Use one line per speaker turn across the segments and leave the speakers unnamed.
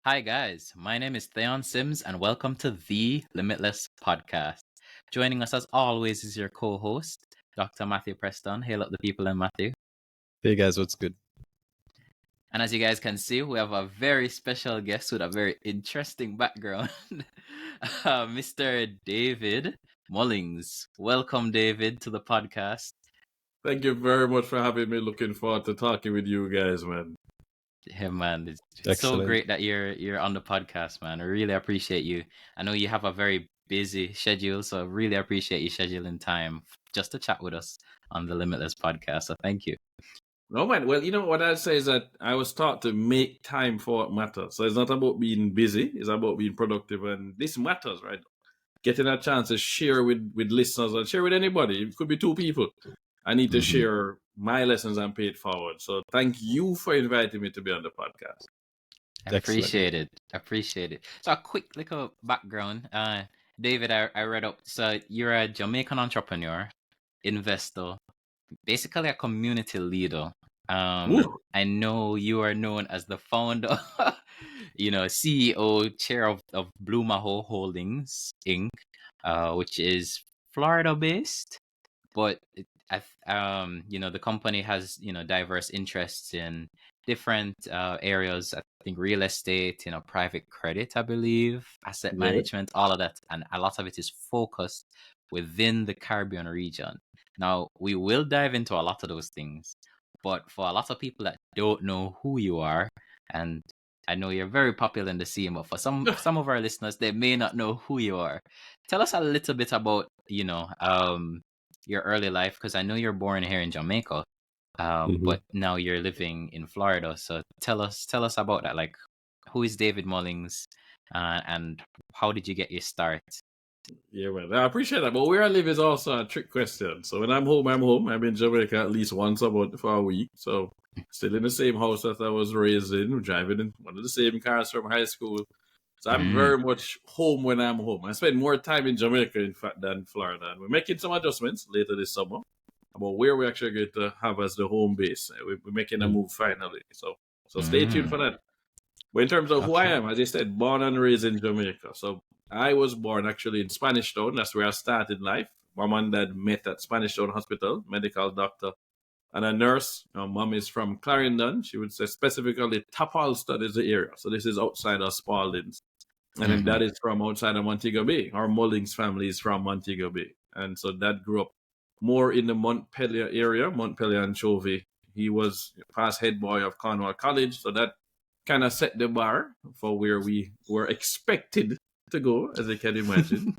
Hi, guys. My name is Thaon Simms, and welcome to the Limitless Podcast. Joining us, as always, is your co host, Dr. Matthew Preston. Hail up the people in Matthew.
Hey guys, what's good?
And as you guys can see, we have a very special guest with a very interesting background, Mr. David Mullings. Welcome, David, to the podcast.
Thank you very much for having me. Looking forward to talking with you guys, man.
Yeah, man, it's so
Excellent.
great that you're on the podcast, man. I really appreciate you. I know you have a very busy schedule, so I really appreciate you scheduling time just to chat with us on the Limitless Podcast. So thank you.
No, man. Well, you know what I'd say is that I was taught to make time for what matters. So it's not about being busy; it's about being productive, and this matters, right? Getting a chance to share with listeners and share with anybody. It could be two people. I need to share my lessons and pay it forward. So thank you for inviting me to be on the podcast.
I appreciate it. Appreciate it. So a quick little background. David, I read up. So you're a Jamaican entrepreneur, investor, basically a community leader. I know you are known as the founder, CEO, chair of Mahoe Holdings, Inc., which is Florida based, but the company has, diverse interests in different areas. I think real estate, private credit, I believe, asset management, all of that. And a lot of it is focused within the Caribbean region. Now, we will dive into a lot of those things, but for a lot of people that don't know who you are, and I know you're very popular in the scene, but for some of our listeners, they may not know who you are. Tell us a little bit about, your early life, because I know you're born here in Jamaica, but now you're living in Florida. So tell us about that. Like, who is David Mullings, and how did you get your start?
Yeah, man. I appreciate that. But where I live is also a trick question. So when I'm home, I'm home. I'm in Jamaica at least once for a week. So still in the same house that I was raised in, driving in one of the same cars from high school. So I'm very much home when I'm home. I spend more time in Jamaica, in fact, than Florida. And we're making some adjustments later this summer about where we're actually going to have as the home base. We're making a move finally. So stay tuned for that. But in terms of who I am, as I said, born and raised in Jamaica. So I was born actually in Spanish Town. That's where I started life. Mom and dad met at Spanish Town Hospital, medical doctor and a nurse. Mom is from Clarendon. She would say specifically Tapalstad is the area. So this is outside of Spaldings. And then dad is from outside of Montego Bay. Our Mullings family is from Montego Bay. And so dad grew up more in the Montpelier area, Montpelier and Chovy. He was past head boy of Cornwall College. So that kind of set the bar for where we were expected to go, as you can imagine.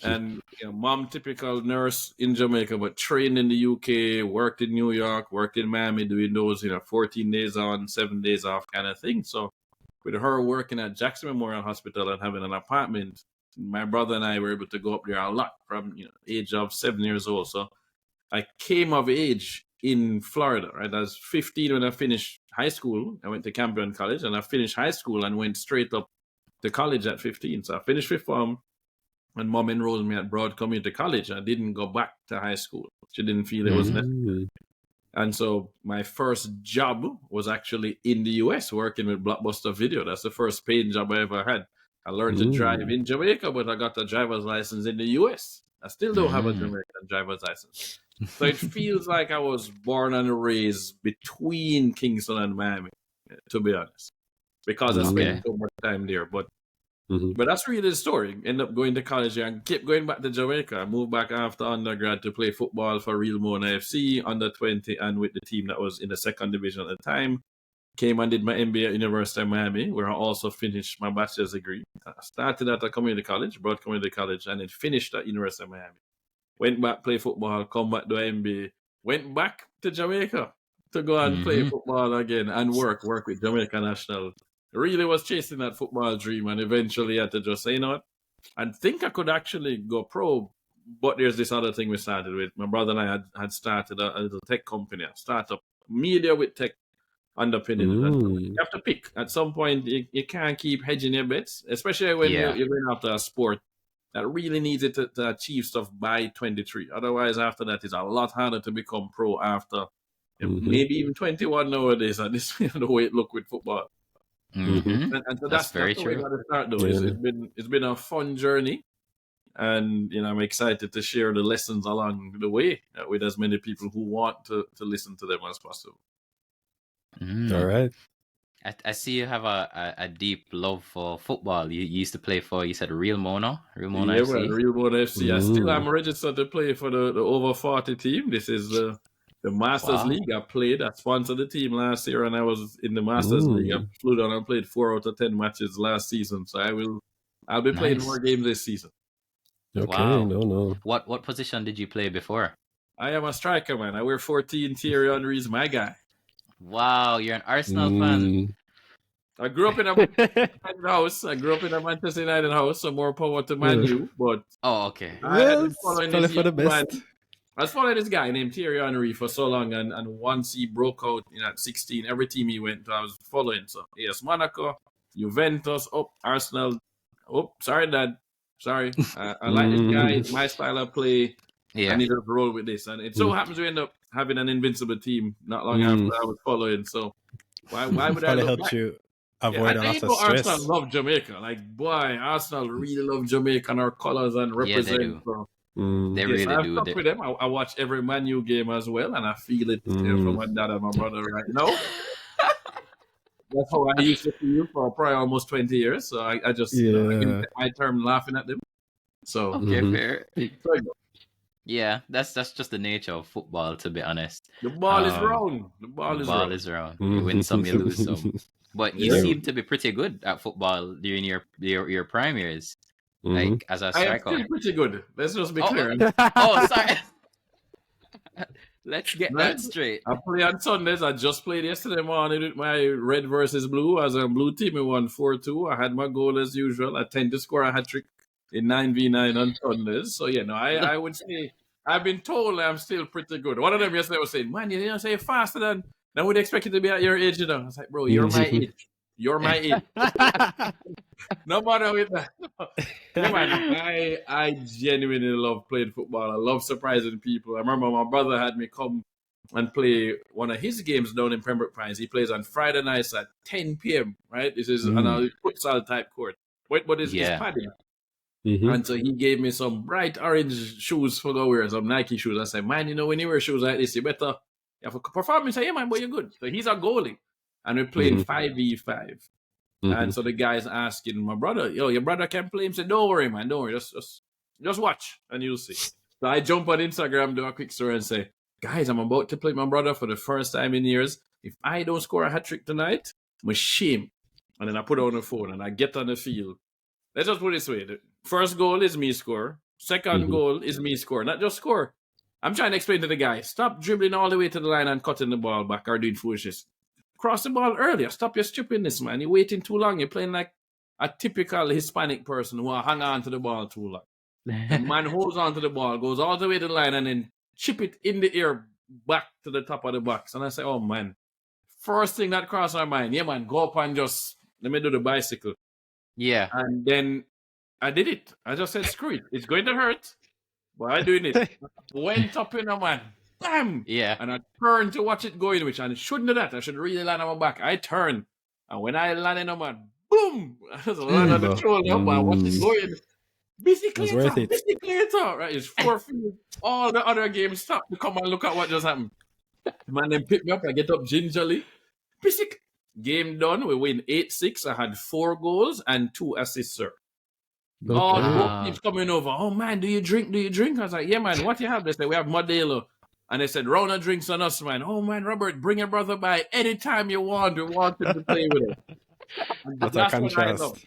And mom, typical nurse in Jamaica, but trained in the UK, worked in New York, worked in Miami, doing those 14 days on, 7 days off kind of thing. So with her working at Jackson Memorial Hospital and having an apartment, my brother and I were able to go up there a lot from age of 7 years old. So I came of age in Florida, right? I was 15 when I finished high school. I went to Campion College, and I finished high school and went straight up to college at 15. So I finished fifth form, and mom enrolled me at Broad Community College. I didn't go back to high school. She didn't feel it was necessary. And so my first job was actually in the US, working with Blockbuster Video. That's the first paying job I ever had. I learned to drive in Jamaica, but I got a driver's license in the US. I still don't have a Jamaican driver's license. So it feels like I was born and raised between Kingston and Miami, to be honest, because I spent so much time there. But that's really the story. Ended up going to college and kept going back to Jamaica. I moved back after undergrad to play football for Real Mona FC, under 20, and with the team that was in the second division at the time. Came and did my MBA at University of Miami, where I also finished my bachelor's degree. I started at a community college, Broad Community College, and then finished at University of Miami. Went back, play football, come back to MBA. Went back to Jamaica to go and play football again and work with Jamaica National. Really was chasing that football dream, and eventually had to just say, you know what, I think I could actually go pro, but there's this other thing we started with. My brother and I had started a little tech company, a startup, media with tech underpinning. You have to pick. At some point, you can't keep hedging your bets, especially when you're going after a sport that really needs it to achieve stuff by 23. Otherwise, after that, it's a lot harder to become pro after maybe even 21 nowadays. And this is the way it look with football.
Mm-hmm.
And so
That's very
that's the way we
true.
got to start though.
Yeah.
It's been a fun journey, and I'm excited to share the lessons along the way with as many people who want to listen to them as possible.
All right.
I see you have a deep love for football. You used to play for, you said, Real Mona
Yeah,
FC.
man, Real World FC. I still am
Mm.
registered to play for the over 40 team. This is the Masters
Wow.
League. I sponsored the team last year, and I was in the Masters League. I flew down and played 4 out of 10 matches last season. So I'll be playing
Nice.
more games this season.
Okay,
Wow.
no.
What position did you play before?
I am a striker, man. I wear 14. Thierry Henry is my guy.
Wow, you're an Arsenal fan.
I grew up in a Manchester United house. Manchester United house, so more power to Man U. But
Oh, okay.
I had been
Well,
following
probably
this
for the
young man.
best.
I was following this guy named Thierry Henry for so long, and once he broke out at 16, every team he went to, I was following. So, yes, Monaco, Juventus, Arsenal. Sorry, Dad. Sorry. I like this guy. It's my style of play.
Yeah.
I need to roll with this. And it so happens we end up having an invincible team not long after I was following. So, why would I
Probably
look
helped
back?
you avoid a
I
lot
know
of stress.
Arsenal love Jamaica. Like, boy, Arsenal really love Jamaica and our colours and represent.
they do.
So,
They
yes,
really
I've
do.
stuck with them. I watch every Man U game as well, and I feel it from my dad and my brother right now. That's how I used to feel for probably almost 20 years. So I just I can take my term laughing at them. So
Okay, fair.
so I go.
Yeah, that's just the nature of football, to be honest.
The ball is round. The ball is round.
You win some, you lose some. But you
Yeah.
seem to be pretty good at football during your prime years, like as a
I am
striker.
still pretty good. Let's just be clear.
Oh, sorry. Let's get
Right.
that straight.
I play on Sundays. I just played yesterday morning with my red versus blue. As a blue team, we won 4-2. I had my goal as usual. I tend to score a hat trick in 9v9 on Sundays. So, I would say I've been told I'm still pretty good. One of them yesterday was saying, man, you didn't say faster than we'd expect you to be at your age, I was like, bro, you're my age. You're my age. No matter with that. Yeah, man, I genuinely love playing football. I love surprising people. I remember my brother had me come and play one of his games down in Pembroke Pines. He plays on Friday nights at 10 p.m., right? This is on a futsal type court. But it's padding. And so he gave me some bright orange shoes for go wear, some Nike shoes. I said, man, when you wear shoes like this, you better have a performance. I say, yeah, man, but you're good. So he's a goalie. And we're playing 5v5. And so the guy's asking my brother, your brother can play? He said, don't worry, man, don't worry. Just watch and you'll see. So I jump on Instagram, do a quick story and say, guys, I'm about to play my brother for the first time in years. If I don't score a hat trick tonight, I'm ashamed. And then I put on the phone and I get on the field. Let's just put it this way. The first goal is me score. Second goal is me score. Not just score. I'm trying to explain to the guy, stop dribbling all the way to the line and cutting the ball back or doing foolishness. Cross the ball earlier. Stop your stupidness, man. You're waiting too long. You're playing like a typical Hispanic person who will hang on to the ball too long. The man holds on to the ball, goes all the way to the line, and then chip it in the air back to the top of the box. And I say, oh, man. First thing that crossed my mind, yeah, man, go up and just, let me do the bicycle.
Yeah.
And then I did it. I just said, screw it. It's going to hurt, but I'm doing it. Went up in a man. Bam!
Yeah.
And I turned to watch it go in, which I shouldn't do that. I should really land on my back. I turned. And when I landed on my boom! I just landed on the shoulder up and watched it go in. Bicicleta! Right? It's 4 feet. All the other games stopped to come and look at what just happened. Man, then pick me up. I get up gingerly. Basic. Game done. We win 8-6. I had 4 goals and 2 assists, sir. Both teams coming over. Oh, man, do you drink? I was like, yeah, man, what you have? They said, we have Modelo. And they said, round of drinks on us, man. Oh, man, Robert, bring your brother by anytime you want. We want him to play with us.
That's a contrast.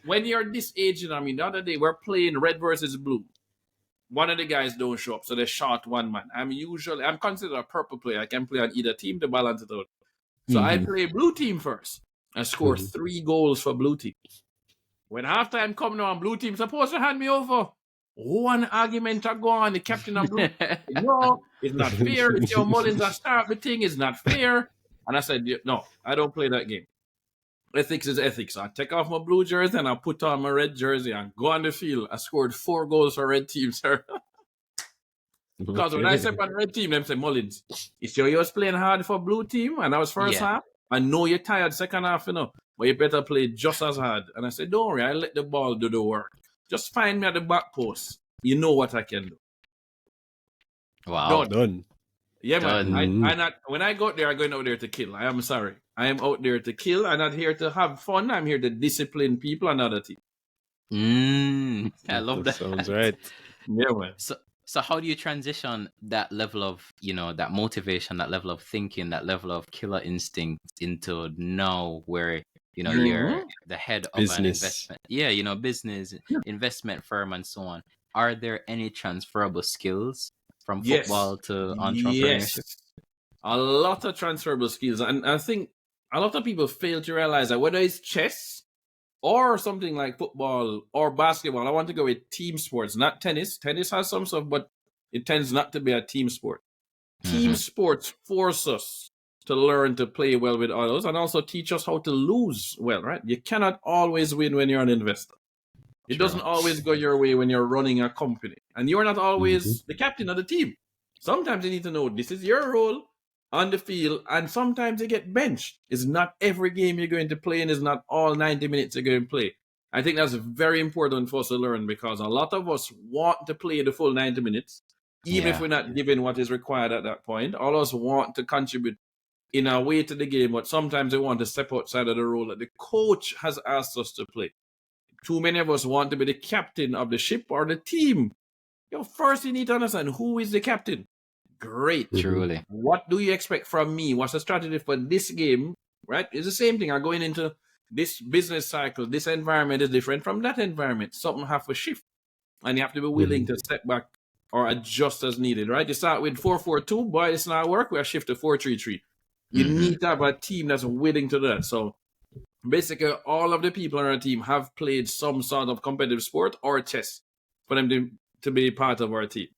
When you're this age, I mean, the other day, we're playing red versus blue. One of the guys don't show up, so they shot one man. I'm considered a purple player. I can play on either team to balance it out. So I play blue team first. I score 3 goals for blue team. When halftime coming on, blue team supposed to hand me over. One argument to go on. The captain of blue. No, it's not fair. It's your Mullings that start the thing. It's not fair. And I said, no, I don't play that game. Ethics is ethics. I take off my blue jersey and I put on my red jersey and go on the field. I scored 4 goals for red team, sir. Because when I step on red team, them say, Mullings, if you was playing hard for blue team and I was first half, I know you're tired second half, but you better play just as hard. And I said, don't worry, I'll let the ball do the work. Just find me at the back post. You know what I can do.
Wow.
Done.
Yeah, man. When I go out there, I'm going out there to kill. I am sorry. I am out there to kill. I'm not here to have fun. I'm here to discipline people and other team.
I love that.
Sounds right.
Yeah, man.
So how do you transition that level of, that motivation, that level of thinking, that level of killer instinct into now where, you're the head of an investment? Yeah, business, investment firm and so on. Are there any transferable skills from football to entrepreneurship?
Yes. A lot of transferable skills. And I think a lot of people fail to realize that whether it's chess or something like football or basketball, I want to go with team sports, not tennis. Tennis has some stuff, but it tends not to be a team sport. Team sports force us to learn to play well with others and also teach us how to lose well, right? You cannot always win when you're an investor. It doesn't always go your way when you're running a company. And you're not always the captain of the team. Sometimes you need to know this is your role on the field, and sometimes you get benched. It's not every game you're going to play, and it's not all 90 minutes you're going to play. I think that's very important for us to learn, because a lot of us want to play the full 90 minutes, even if we're not given what is required at that point. All of us want to contribute in our way to the game, but sometimes we want to step outside of the role that the coach has asked us to play. Too many of us want to be the captain of the ship or the team. First you need to understand who is the captain. Great.
Truly.
What do you expect from me? What's the strategy for this game? Right? It's the same thing. I'm going into this business cycle. This environment is different from that environment. Something have to shift. And you have to be willing to step back or adjust as needed, right? You start with 4-4-2. Boy, it's not work. We have shift to 4-3-3. You need to have a team that's willing to do that. So basically, all of the people on our team have played some sort of competitive sport or chess for them to be part of our team.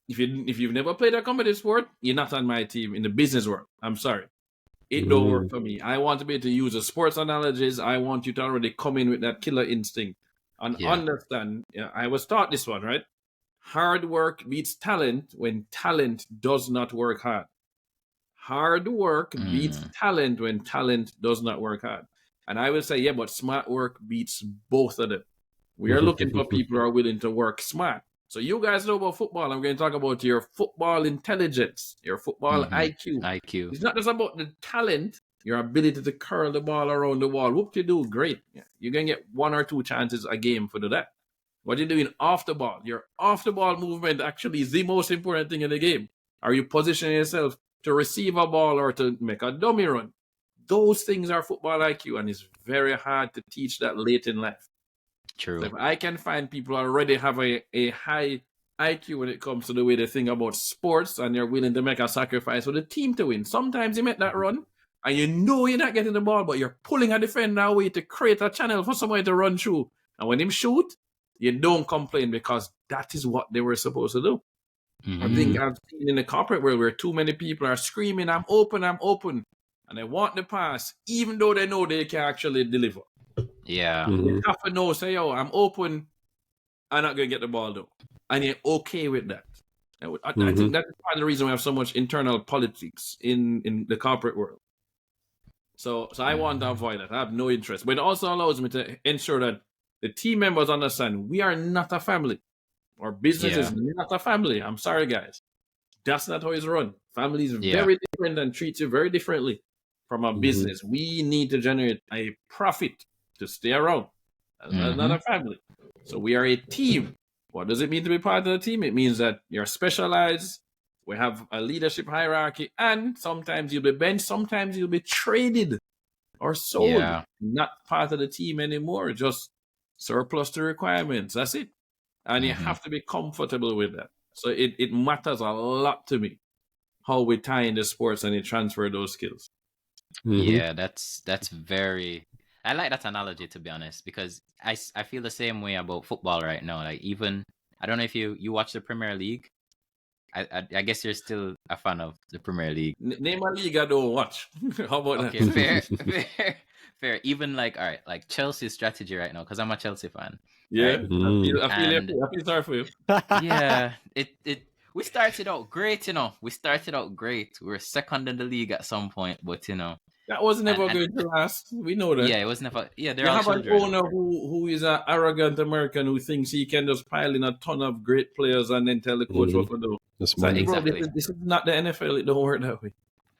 If you've never played a competitive sport, you're not on my team in the business world. I'm sorry. It don't work for me. I want to be able to use the sports analogies. I want you to already come in with that killer instinct and understand. Yeah, I was taught this one, right? Hard work beats talent when talent does not work hard. Hard work beats talent when talent does not work hard. And I will say, but smart work beats both of them. We are looking for people who are willing to work smart. So you guys know about football. I'm going to talk about your football intelligence, your football IQ. It's not just about the talent, your ability to curl the ball around the wall. Whoop you do, great. Yeah. You're going to get 1 or 2 chances a game for that. What you're doing off the ball, your off the ball movement actually is the most important thing in the game. Are you positioning yourself to receive a ball or to make a dummy run? Those things are football IQ, and it's very hard to teach that late in life.
True.
So if I can find people who already have a high IQ when it comes to the way they think about sports, and they're willing to make a sacrifice for the team to win. Sometimes you make that run, and you know you're not getting the ball, but you're pulling a defender away to create a channel for somebody to run through. And when him shoot, you don't complain, because that is what they were supposed to do. I think I've seen in the corporate world where too many people are screaming, I'm open. And they want the pass, even though they know they can actually deliver.
Yeah.
You have to know, say, I'm open, I'm not going to get the ball though. And you're okay with that. I think that's part of the reason we have so much internal politics in the corporate world. So I want to avoid that. I have no interest. But it also allows me to ensure that the team members understand we are not a family. Our business is not a family. I'm sorry, guys. That's not how it's run. Family is very different and treats you very differently from a business. We need to generate a profit to stay around. That's not a family. So we are a team. What does it mean to be part of the team? It means that you're specialized. We have a leadership hierarchy, and sometimes you'll be benched, sometimes you'll be traded or sold. Not part of the team anymore, just surplus to requirements. That's it. And you have to be comfortable with that. So it matters a lot to me how we tie in the sports and you transfer those skills.
Yeah, that's very... I like that analogy, to be honest, because I feel the same way about football right now. Like, even, I don't know if you watch the Premier League. I guess you're still a fan of the Premier League.
Name a league I don't watch. How about that?
Okay, fair. Even like, all right, like Chelsea's strategy right now, because I'm a Chelsea fan.
Yeah,
right?
I feel sorry for you.
Yeah, we started out great, We started out great. We were second in the league at some point, but
That was never going to last. We know that.
Yeah, it was never. Yeah,
you have an owner who is an arrogant American who thinks he can just pile in a ton of great players and then tell the coach what to do.
Exactly.
This is not the NFL. It don't work that way.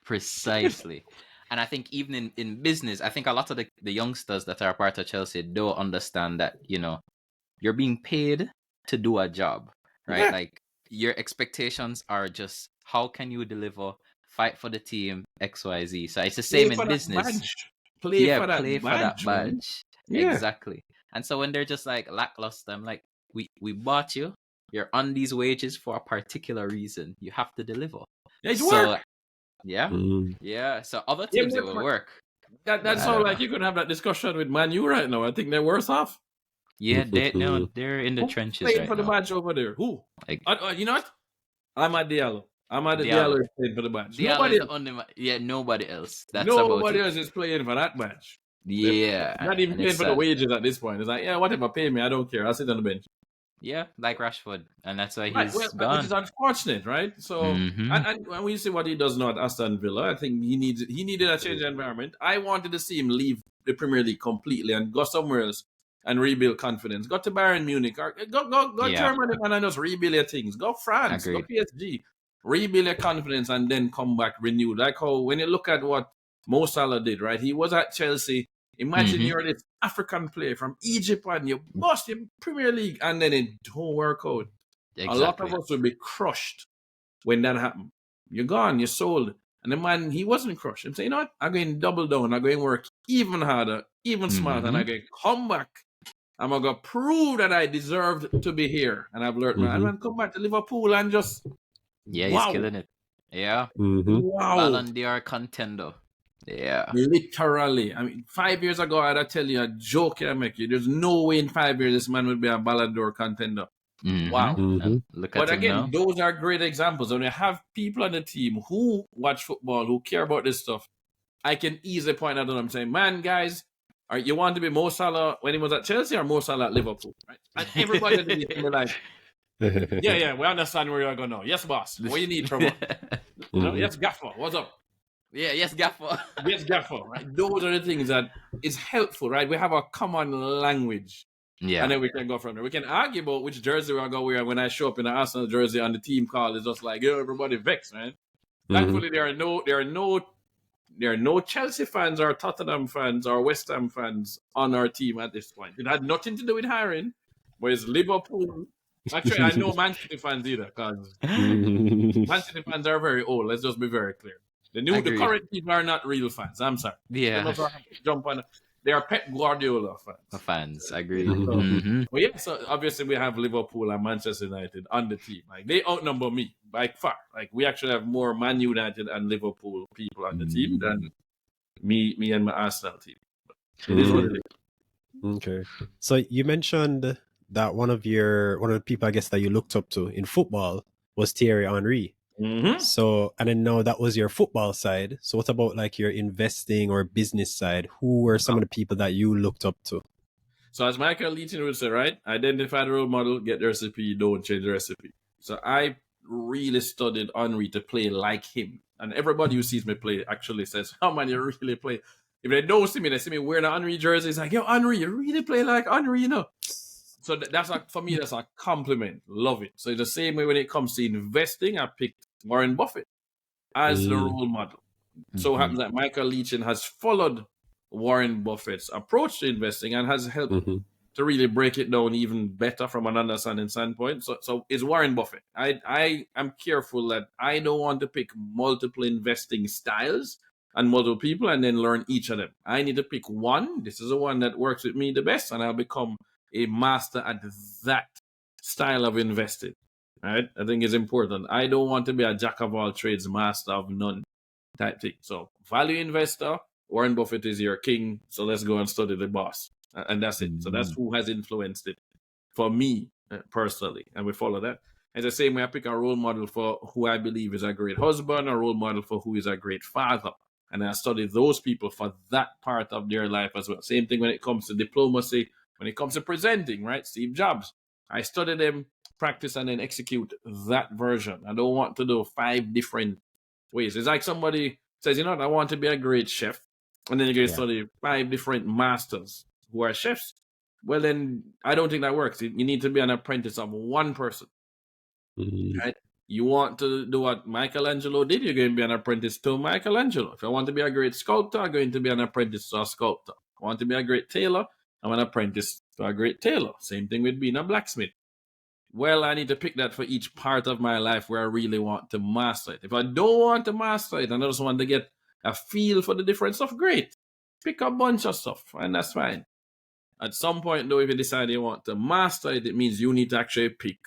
Precisely. And I think even in business, I think a lot of the youngsters that are part of Chelsea don't understand that, you're being paid to do a job, right?
Yeah.
Like your expectations are just how can you deliver, fight for the team, XYZ. So it's the same in business.
Play for that badge.
Yeah. Exactly. And so when they're just like lackluster, I'm like, we bought you. You're on these wages for a particular reason. You have to deliver.
It's work.
Yeah. Yeah. So other teams it will work.
That's all like you could have that discussion with Man U right now. I think they're worse off.
Yeah, they're in the trenches right
for
now.
The badge over there. Who? You know what? I'm at Diallo. Diallo is playing for the badge.
Nobody else.
Nobody else is playing for that badge.
Yeah.
They're not even paying for the wages at this point. It's like, whatever, pay me. I don't care. I'll sit on the bench.
Yeah, like Rashford. And that's why he's gone.
Which is unfortunate, right? So, and when we see what he does now at Aston Villa, I think he needed a change of environment. I wanted to see him leave the Premier League completely and go somewhere else and rebuild confidence. Go to Bayern Munich or go Germany and just rebuild your things. Go France, go PSG, rebuild your confidence and then come back renewed. Like how when you look at what Mo Salah did, right? He was at Chelsea. Imagine you're this African player from Egypt and you bust in Premier League and then it don't work out. Exactly. A lot of us will be crushed when that happened. You're gone, you're sold. And the man, he wasn't crushed. I'm saying, you know what? I'm going to double down. I'm going to work even harder, even smarter. And I'm going to come back. I'm going to prove that I deserved to be here. And I've learned, man. I'm going to come back to Liverpool and just...
Yeah, he's killing it. Yeah.
Wow.
Ballon d'Or contender. Yeah.
Literally. I mean, 5 years ago, I'd tell you a joke I make you. There's no way in 5 years this man would be a Ballon d'Or contender. Wow.
Look at him now.
Those are great examples. When you have people on the team who watch football, who care about this stuff, I can easily point out that I'm saying, man, guys, you want to be Mo Salah when he was at Chelsea or Mo Salah at Liverpool? Right? And everybody in the like, yeah, we understand where you're going now. Yes, boss. What do you need from us? Yes, Gaffer. What's up?
Yeah, yes, Gaffer.
Yes, Gaffer. Right? Those are the things that is helpful, right? We have a common language. Yeah. And then we can go from there. We can argue about which jersey we're going to wear. When I show up in an Arsenal jersey on the team call, it's just like, everybody vexed, right? Thankfully, there are no Chelsea fans or Tottenham fans or West Ham fans on our team at this point. It had nothing to do with hiring, but it's Liverpool. Actually, I know Man City fans either, because Man City fans are very old. Let's just be very clear. The current people are not real fans. I'm sorry.
Yeah.
They are Pep Guardiola
fans. I agree.
But yeah, so obviously we have Liverpool and Manchester United on the team. Like they outnumber me by far. Like we actually have more Man United and Liverpool people on the team than me and my Arsenal team. But it is what it is.
Okay. So you mentioned that one of the people I guess that you looked up to in football was Thierry Henry. So, and then now that was your football side. So what about like your investing or business side? Who were some of the people that you looked up to?
So as Michael Leaton would say, right? Identify the role model, get the recipe, don't change the recipe. So I really studied Henry to play like him. And everybody who sees me play actually says, oh man, you really play. If they don't see me, they see me wearing an Henry jersey. It's like, yo, Henry, you really play like Henry, you know? So that's for me, that's a compliment. Love it. So the same way when it comes to investing, I picked Warren Buffett as the role model. So it happens that Michael Leachin has followed Warren Buffett's approach to investing and has helped to really break it down even better from an understanding standpoint. So it's Warren Buffett. I am careful that I don't want to pick multiple investing styles and multiple people and then learn each of them. I need to pick one. This is the one that works with me the best, and I'll become a master at that style of investing. Right? I think it's important. I don't want to be a jack of all trades, master of none type thing. So value investor, Warren Buffett is your king. So let's go and study the boss. And that's it. So that's who has influenced it for me personally. And we follow that. And the same way I pick a role model for who I believe is a great husband, a role model for who is a great father. And I study those people for that part of their life as well. Same thing when it comes to diplomacy, when it comes to presenting, right? Steve Jobs. I study them, practice, and then execute that version. I don't want to do 5 different ways. It's like somebody says, you know what, I want to be a great chef. and then you're going to study 5 different masters who are chefs. Well, then I don't think that works. You need to be an apprentice of one person. Right? You want to do what Michelangelo did, you're going to be an apprentice to Michelangelo. If I want to be a great sculptor, I'm going to be an apprentice to a sculptor. I want to be a great tailor, I'm an apprentice to a great tailor. Same thing with being a blacksmith. Well, I need to pick that for each part of my life where I really want to master it. If I don't want to master it and I just want to get a feel for the different stuff, great. Pick a bunch of stuff, and that's fine. At some point, though, if you decide you want to master it, it means you need to actually pick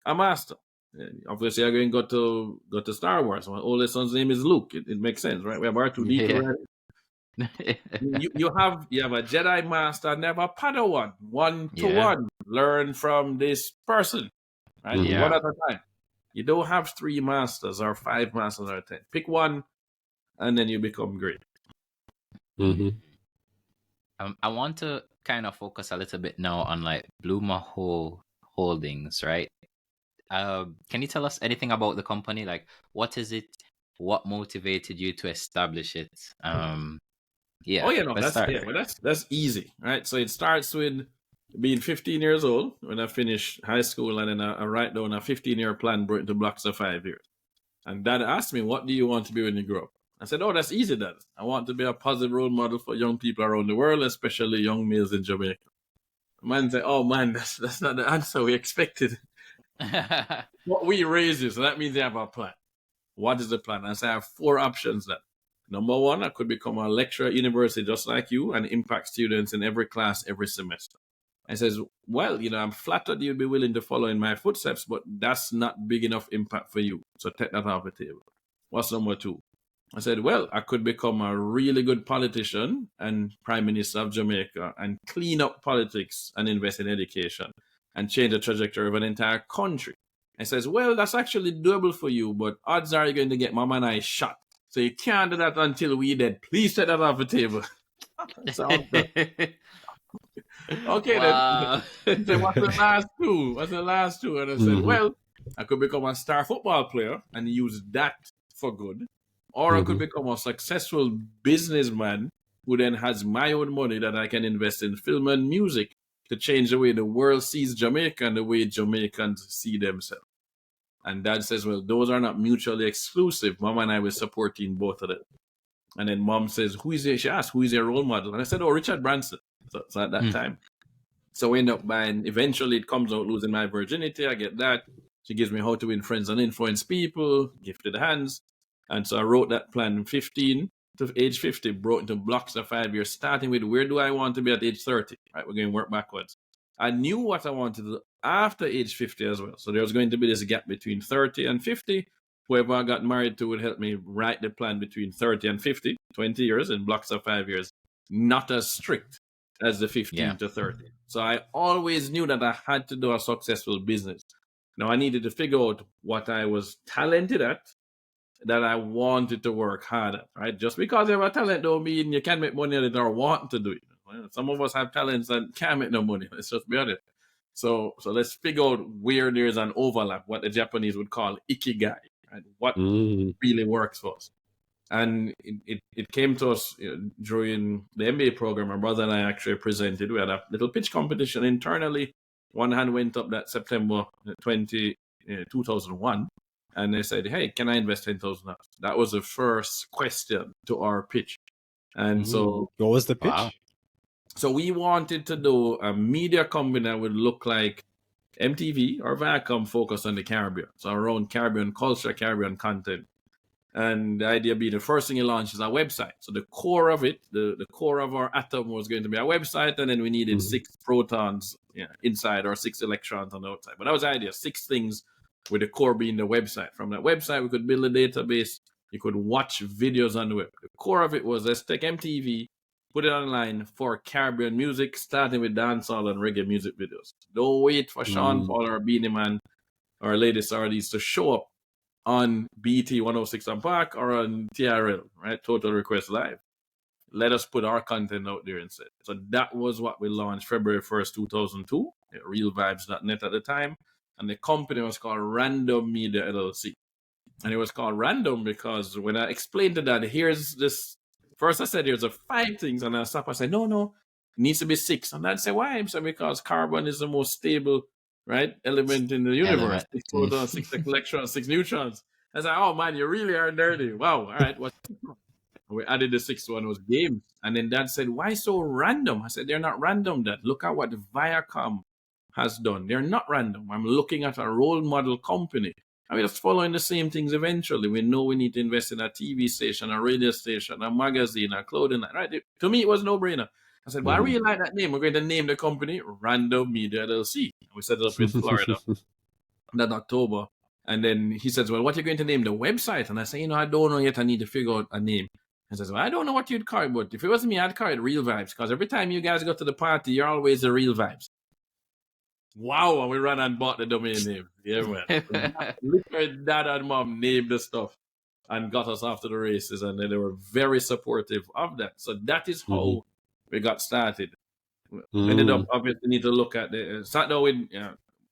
a master. Obviously, you're going to go to Star Wars. My oldest son's name is Luke. It makes sense, right? We have R2D2. Right? you have a Jedi master, never a Padawan. 1-to-1. Learn from this person, right? One at a time. You don't have 3 masters or 5 masters or 10. Pick one, and then you become great.
I want to kind of focus a little bit now on like Blue Mahoe Holdings, right? Can you tell us anything about the company? Like, what is it? What motivated you to establish it?
That's easy, right? So it starts with being 15 years old when I finished high school, and then I write down a 15-year plan broken into blocks of 5 years. And Dad asked me, "What do you want to be when you grow up?" I said, "Oh, that's easy, Dad. I want to be a positive role model for young people around the world, especially young males in Jamaica." The man said, "Oh man, that's not the answer we expected." What we raised you, so that means they have a plan. What is the plan? I say I have 4 options then. Number 1, I could become a lecturer at university just like you and impact students in every class every semester. I says, "Well, I'm flattered you'd be willing to follow in my footsteps, but that's not big enough impact for you. So take that off the table." What's number 2? I said, "Well, I could become a really good politician and Prime Minister of Jamaica and clean up politics and invest in education and change the trajectory of an entire country." I says, "Well, that's actually doable for you, but odds are you're going to get Mama and I shot. So you can't do that until we dead. Please take that off the table." Okay, wow. Then. So what's the last two? And I said, "Well, I could become a star football player and use that for good. Or I could become a successful businessman who then has my own money that I can invest in film and music to change the way the world sees Jamaica and the way Jamaicans see themselves." And Dad says, "Well, those are not mutually exclusive. Mom and I were supporting both of them." And then Mom says, she asked, "Who is your role model?" And I said, "Oh, Richard Branson." So at that time. So we end up buying, eventually it comes out Losing My Virginity. I get that. She gives me How to Win Friends and Influence People, Gifted Hands. And so I wrote that plan 15 to age 50, brought into blocks of 5 years, starting with where do I want to be at age 30? Right, we're going to work backwards. I knew what I wanted to do after age 50 as well. So there was going to be this gap between 30 and 50. Whoever I got married to would help me write the plan between 30 and 50, 20 years in blocks of 5 years, not as strict as the 15 to 30. So I always knew that I had to do a successful business. Now I needed to figure out what I was talented at, that I wanted to work hard at, right? Just because you have a talent don't mean you can't make money at it or want to do it. Some of us have talents that can't make no money. Let's just be honest. So let's figure out where there's an overlap, what the Japanese would call ikigai, right? What really works for us. And it came to us during the MBA program. My brother and I actually presented. We had a little pitch competition internally. One hand went up that September 2001. And they said, "Hey, can I invest $10,000?" That was the first question to our pitch. And so...
What was the pitch? Wow.
So we wanted to do a media company that would look like MTV or Viacom, focused on the Caribbean. So around Caribbean culture, Caribbean content. And the idea being the first thing you launch is a website. So the core of it, the core of our atom was going to be a website. And then we needed 6 protons inside or 6 electrons on the outside. But that was the idea, 6 things with the core being the website. From that website, we could build a database. You could watch videos on the web. The core of it was, let's take MTV, put it online for Caribbean music, starting with dancehall and reggae music videos. Don't wait for Sean Paul or Beanie Man or Lady Sardis to show up on BT 106 on Park or on TRL, right? Total Request Live. Let us put our content out there instead. So that was what we launched February 1st, 2002, realvibes.net at the time. And the company was called Random Media LLC. And it was called Random because when I explained to Dad, here's this First I said there's 5 things, and I stopped. I said, no, it needs to be 6. And I'd say, why? I said, because carbon is the most stable, right, element in the universe. 6 protons, 6 electrons, 6 neutrons. I said, oh man, you really are nerdy. Wow, all right. We added the 6th one was games. And then Dad said, why so random? I said, they're not random, Dad. Look at what Viacom has done. They're not random. I'm looking at a role model company. And we're just following the same things eventually. We know we need to invest in a TV station, a radio station, a magazine, a clothing line. Right? To me, it was no brainer. I said, well, I really like that name. We're going to name the company Random Media LLC. We set it up in Florida that October. And then he says, well, what are you going to name the website? And I say, I don't know yet. I need to figure out a name. He says, well, I don't know what you'd call it, but if it wasn't me, I'd call it Real Vibes, because every time you guys go to the party, you're always the Real Vibes. Wow, and we ran and bought the domain name. Yeah, man. Literally, Dad and Mom named the stuff and got us after the races, and then they were very supportive of that. So that is how we got started. We ended up, obviously, need to look at sat down with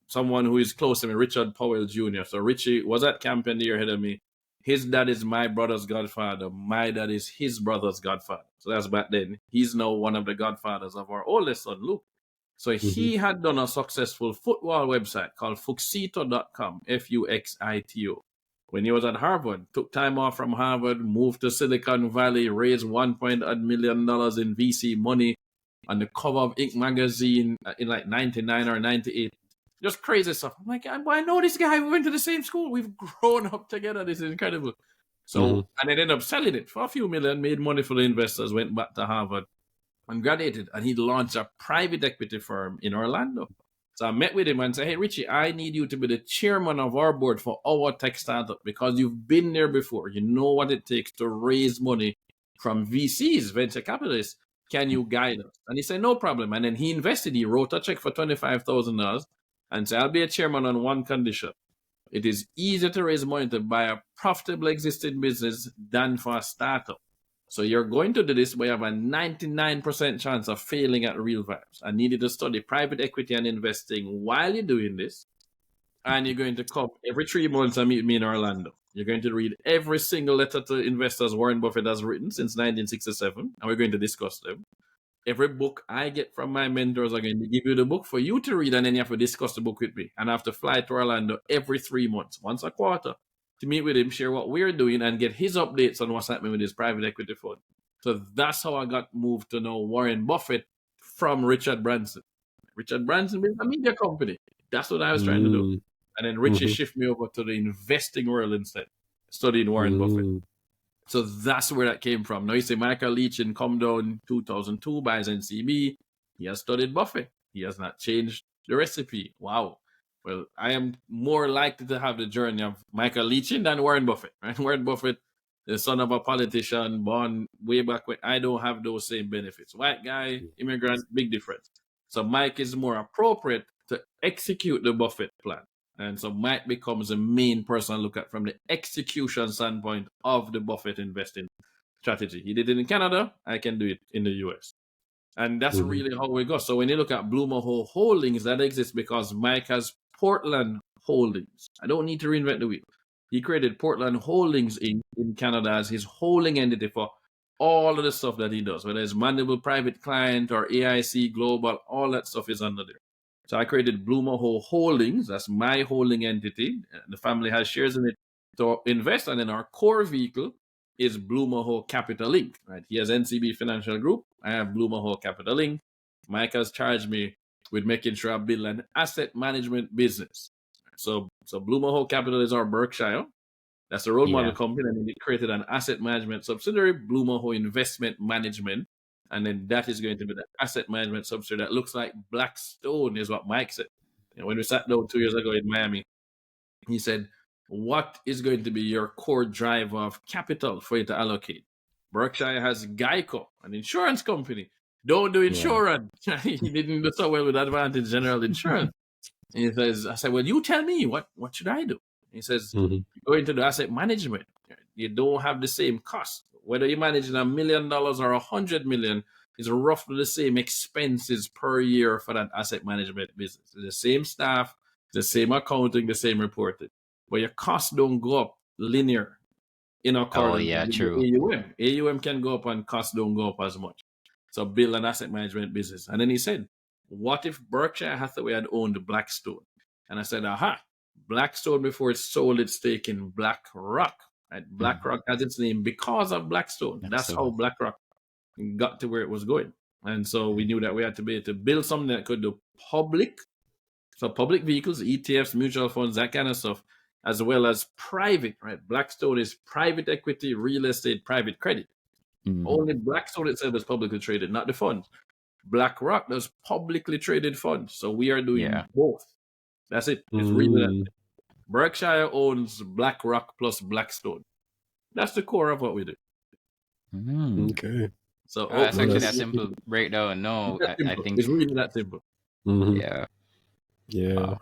someone who is close to me, Richard Powell Jr. So Richie was at camp in the year ahead of me. His dad is my brother's godfather. My dad is his brother's godfather. So that's back then. He's now one of the godfathers of our oldest son, Luke. So he had done a successful football website called Fuxito.com, Fuxito. When he was at Harvard, took time off from Harvard, moved to Silicon Valley, raised $1 million in VC money on the cover of Inc. magazine in like 99 or 98. Just crazy stuff. I'm like, I know this guy. We went to the same school. We've grown up together. This is incredible. So, and they ended up selling it for a few million, made money for the investors, went back to Harvard and graduated. And he launched a private equity firm in Orlando. So I met with him and said, hey, Richie, I need you to be the chairman of our board for our tech startup because you've been there before. You know what it takes to raise money from VCs, venture capitalists. Can you guide us? And he said, no problem. And then he invested. He wrote a check for $25,000 and said, I'll be a chairman on one condition. It is easier to raise money to buy a profitable existing business than for a startup. So you're going to do this, but you have a 99% chance of failing at Real Vibes. I needed to study private equity and investing while you're doing this. And you're going to come every 3 months and meet me in Orlando. You're going to read every single letter to investors Warren Buffett has written since 1967, and we're going to discuss them. Every book I get from my mentors are going to give you the book for you to read, and then you have to discuss the book with me. And I have to fly to Orlando every 3 months, once a quarter, to meet with him, share what we're doing, and get his updates on what's happening with his private equity fund. So that's how I got moved to know Warren Buffett from Richard Branson. Richard Branson built a media company. That's what I was trying to do. And then Richie shifted me over to the investing world instead, studying Warren Buffett. So that's where that came from. Now you say Michael Leachin come down in 2002, buys NCB. He has studied Buffett. He has not changed the recipe. Wow. Well, I am more likely to have the journey of Michael Leachin than Warren Buffett. Right? Warren Buffett, the son of a politician, born way back when. I don't have those same benefits. White guy, immigrant, big difference. So Mike is more appropriate to execute the Buffett plan. And so Mike becomes the main person I look at from the execution standpoint of the Buffett investing strategy. He did it in Canada. I can do it in the US. And that's really how we go. So when you look at Mahoe Holdings, that exists because Mike has Portland Holdings. I don't need to reinvent the wheel. He created Portland Holdings in Canada as his holding entity for all of the stuff that he does, whether it's Mandible Private Client or AIC Global, all that stuff is under there. So I created Mahoe Holdings. That's my holding entity. The family has shares in it to invest. And then our core vehicle is Mahoe Capital Inc. Right? He has NCB Financial Group. I have Mahoe Capital Inc. Mike has charged me with making sure I build an asset management business. So Mahoe Capital is our Berkshire. That's the role model company. And then we created an asset management subsidiary, Mahoe Investment Management. And then that is going to be the asset management subsidiary that looks like Blackstone, is what Mike said. When we sat down 2 years ago in Miami, he said, what is going to be your core driver of capital for you to allocate? Berkshire has Geico, an insurance company. Don't do insurance. He didn't do so well with Advantage General Insurance. And he says, I said, well, you tell me, what should I do? He says, go into the asset management. You don't have the same cost. Whether you're managing $1 million or $100 million is roughly the same expenses per year for that asset management business. It's the same staff, the same accounting, the same reporting. But your costs don't go up linear. in accordance with
true.
the AUM. AUM can go up and costs don't go up as much. So build an asset management business. And then he said, what if Berkshire Hathaway had owned Blackstone? And I said, aha, Blackstone before it sold its stake in BlackRock. Right? BlackRock has its name because of Blackstone. That's how BlackRock got to where it was going. And so we knew that we had to be able to build something that could do public vehicles, ETFs, mutual funds, that kind of stuff, as well as private, right? Blackstone is private equity, real estate, private credit. Only Blackstone itself is publicly traded, not the funds. BlackRock does publicly traded funds. So we are doing both. That's it. It's really that. Berkshire owns BlackRock plus Blackstone. That's the core of what we do.
Okay.
So that's actually that simple breakdown. No, I think
it's really that simple.
Yeah.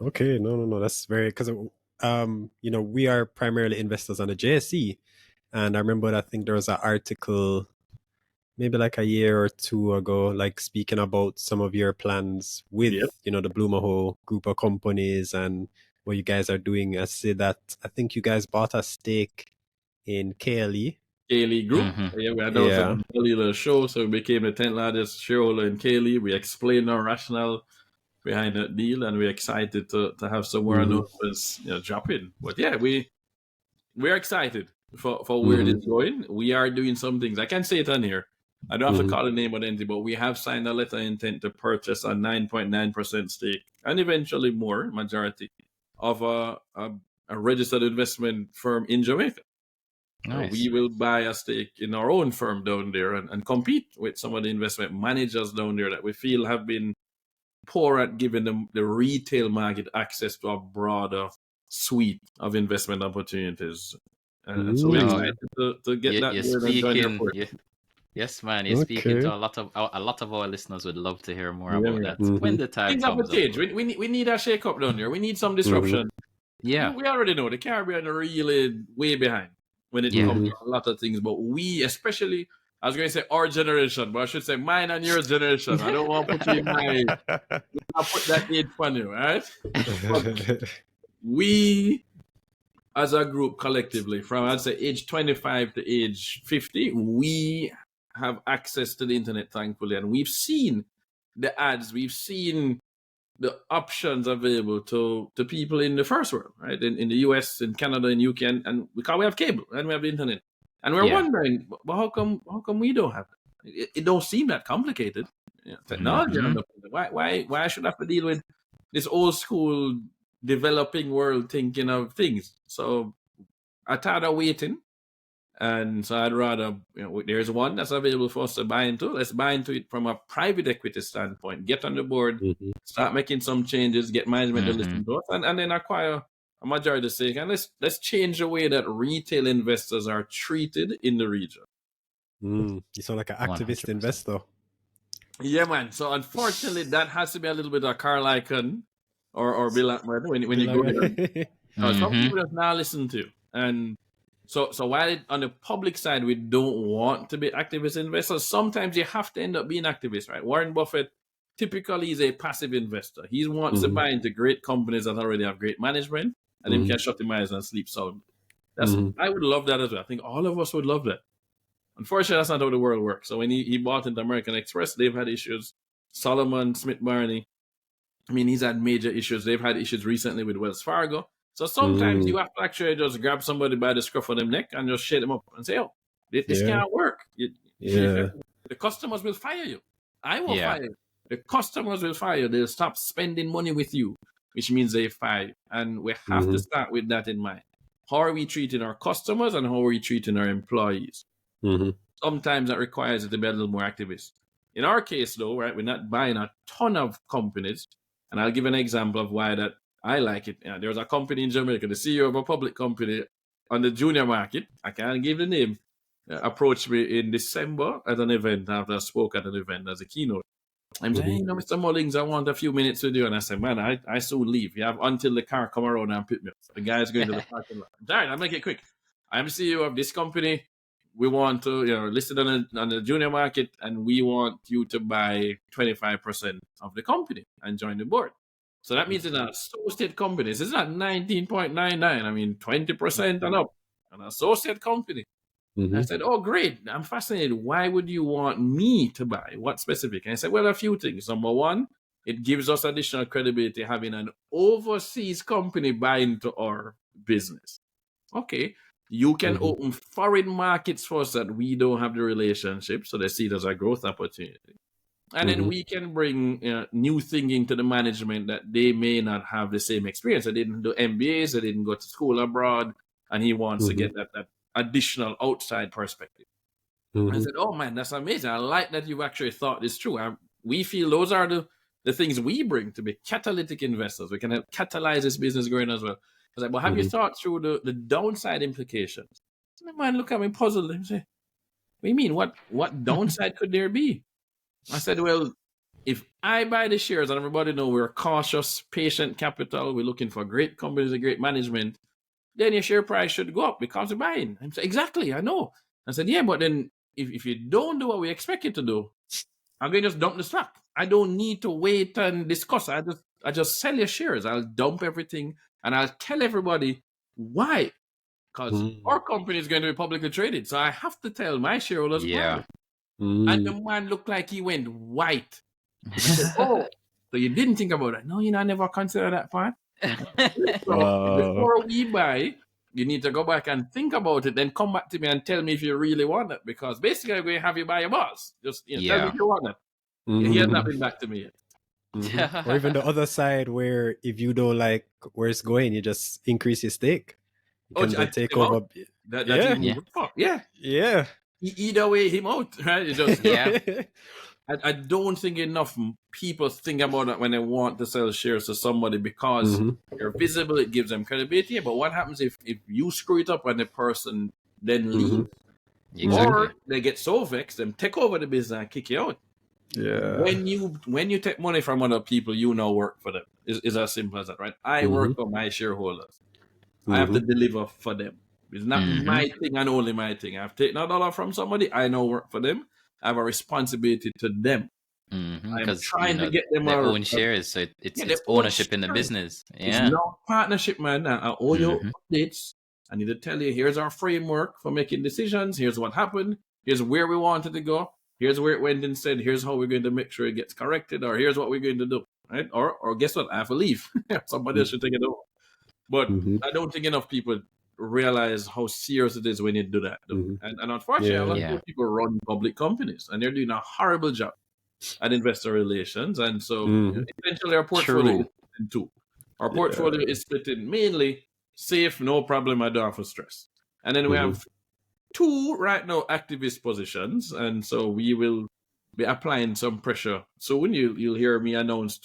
Okay. No. That's very, because we are primarily investors on the JSE, and I remember I think there was an article maybe like a year or two ago, like speaking about some of your plans with the Blue Mahoe group of companies and what you guys are doing. I say that I think you guys bought a stake in KLE.
KLE Group. We announced a little show, so we became the 10th largest shareholder in KLE. We explained our rationale behind that deal, and we're excited to have some more announcements drop in. But yeah, we're excited for where it is going. We are doing some things. I can't say it on here. I don't have to call the name or anything, but we have signed a letter of intent to purchase a 9.9% stake, and eventually more, majority, of a registered investment firm in Jamaica. Nice. We will buy a stake in our own firm down there and compete with some of the investment managers down there that we feel have been poor at giving them the retail market access to a broader suite of investment opportunities. And so we're excited to get that.
Yes, man. You're speaking to a lot of our listeners would love to hear more about that when the time comes.
We need a shake up down there. We need some disruption.
Yeah,
we already know the Caribbean are really way behind when it comes to a lot of things. But we, especially, I was going to say our generation, but I should say mine and your generation. I don't want to put you in my. I'll put that age on you, right? We, as a group collectively, from I'd say age 25 to age 50, we have access to the internet, thankfully, and we've seen the ads, we've seen the options available to people in the first world, right? In the US, in Canada, in UK, and because we have cable and we have the internet, and we're wondering, well, how come we don't have it? It don't seem that complicated. Technology, why should I have to deal with this old school developing world thinking of things? So I tired of waiting. And so I'd rather, there's one that's available for us to buy into. Let's buy into it from a private equity standpoint. Get on the board, start making some changes, get management to listen to us, and then acquire a majority stake. And let's change the way that retail investors are treated in the region.
You sound like an activist 100%. Investor.
Yeah, man. So unfortunately, that has to be a little bit of Carl Icahn or Bill Ahmed when you go there. Some people just now listen to. And so while on the public side, we don't want to be activist investors, sometimes you have to end up being activists, right? Warren Buffett typically is a passive investor. He wants to buy into great companies that already have great management, and then can shut his eyes and sleep sound. I would love that as well. I think all of us would love that. Unfortunately, that's not how the world works. So when he bought into American Express, they've had issues. Solomon Smith Barney, he's had major issues. They've had issues recently with Wells Fargo. So sometimes you have to actually just grab somebody by the scruff of their neck and just shake them up and say, this can't work. The customers will fire you. I will fire you. The customers will fire you. They'll stop spending money with you, which means they fire you. And we have to start with that in mind. How are we treating our customers and how are we treating our employees? Sometimes that requires it to be a little more activist. In our case, though, right, we're not buying a ton of companies. And I'll give an example of why that I like it. There was a company in Jamaica, the CEO of a public company on the junior market, I can't give the name, approached me in December at an event after I spoke at an event as a keynote. I'm saying, Mr. Mullings, I want a few minutes with you. And I said, man, I soon leave. You have until the car come around and pick me up. The guy's going to the parking lot. I'm tired. I'll make it quick. I'm the CEO of this company. We want to, listed on the junior market, and we want you to buy 25% of the company and join the board. So that means in an associate company, it's not 19.99. 20% and up. An associate company. I said, oh, great. I'm fascinated. Why would you want me to buy? What specific? And I said, well, a few things. Number one, it gives us additional credibility having an overseas company buy into our business. Okay. You can open foreign markets for us that we don't have the relationship. So they see it as a growth opportunity. And then we can bring new thinking to the management that they may not have the same experience. They didn't do MBAs, they didn't go to school abroad, and he wants to get that additional outside perspective. I said, oh man, that's amazing. I like that you've actually thought this through. We feel those are the things we bring to be catalytic investors. We can help catalyze this business growing as well. I was like, well, have you thought through the downside implications? And the man look at me puzzled and say, what do you mean? What downside could there be? I said, well, if I buy the shares, and everybody know we're cautious, patient capital, we're looking for great companies and great management, then your share price should go up because you're buying. I said, exactly, I know. I said, yeah, but then if you don't do what we expect you to do, I'm going to just dump the stock. I don't need to wait and discuss. I just sell your shares. I'll dump everything and I'll tell everybody why. Because our company is going to be publicly traded. So I have to tell my shareholders why. And the man looked like he went white. I said, oh, so you didn't think about it? No, I never considered that part. So before we buy, you need to go back and think about it, then come back to me and tell me if you really want it. Because basically, I'm going to have you buy your boss. Just tell me if you want it. He has not been back to me yet.
Or even the other side where if you don't like where it's going, you just increase your stake. You can take over.
Yeah. Either way, him out, right? It just, I don't think enough people think about it when they want to sell shares to somebody because they're visible, it gives them credibility. But what happens if you screw it up and the person then leaves? Or they get so vexed, them take over the business and kick you out.
Yeah.
When you take money from other people, work for them. It's as simple as that, right? I work for my shareholders. I have to deliver for them. It's not my thing and only my thing. I've taken $1 from somebody. I now work for them. I have a responsibility to them. I'm trying to get them
their own shares. So it's ownership in the business. Yeah.
It's no partnership, man. I owe you updates. I need to tell you, here's our framework for making decisions. Here's what happened. Here's where we wanted to go. Here's where it went instead. Here's how we're going to make sure it gets corrected. Or here's what we're going to do. Right? Or guess what? I have to leave. Somebody else should take it over. But I don't think enough people realize how serious it is when you do that. And unfortunately, a lot of people run public companies and they're doing a horrible job at investor relations. And so eventually our portfolio is split in two. Our portfolio is split in mainly safe, no problem, I don't have to stress. And then we have two right now activist positions. And so we will be applying some pressure soon. You'll hear me announce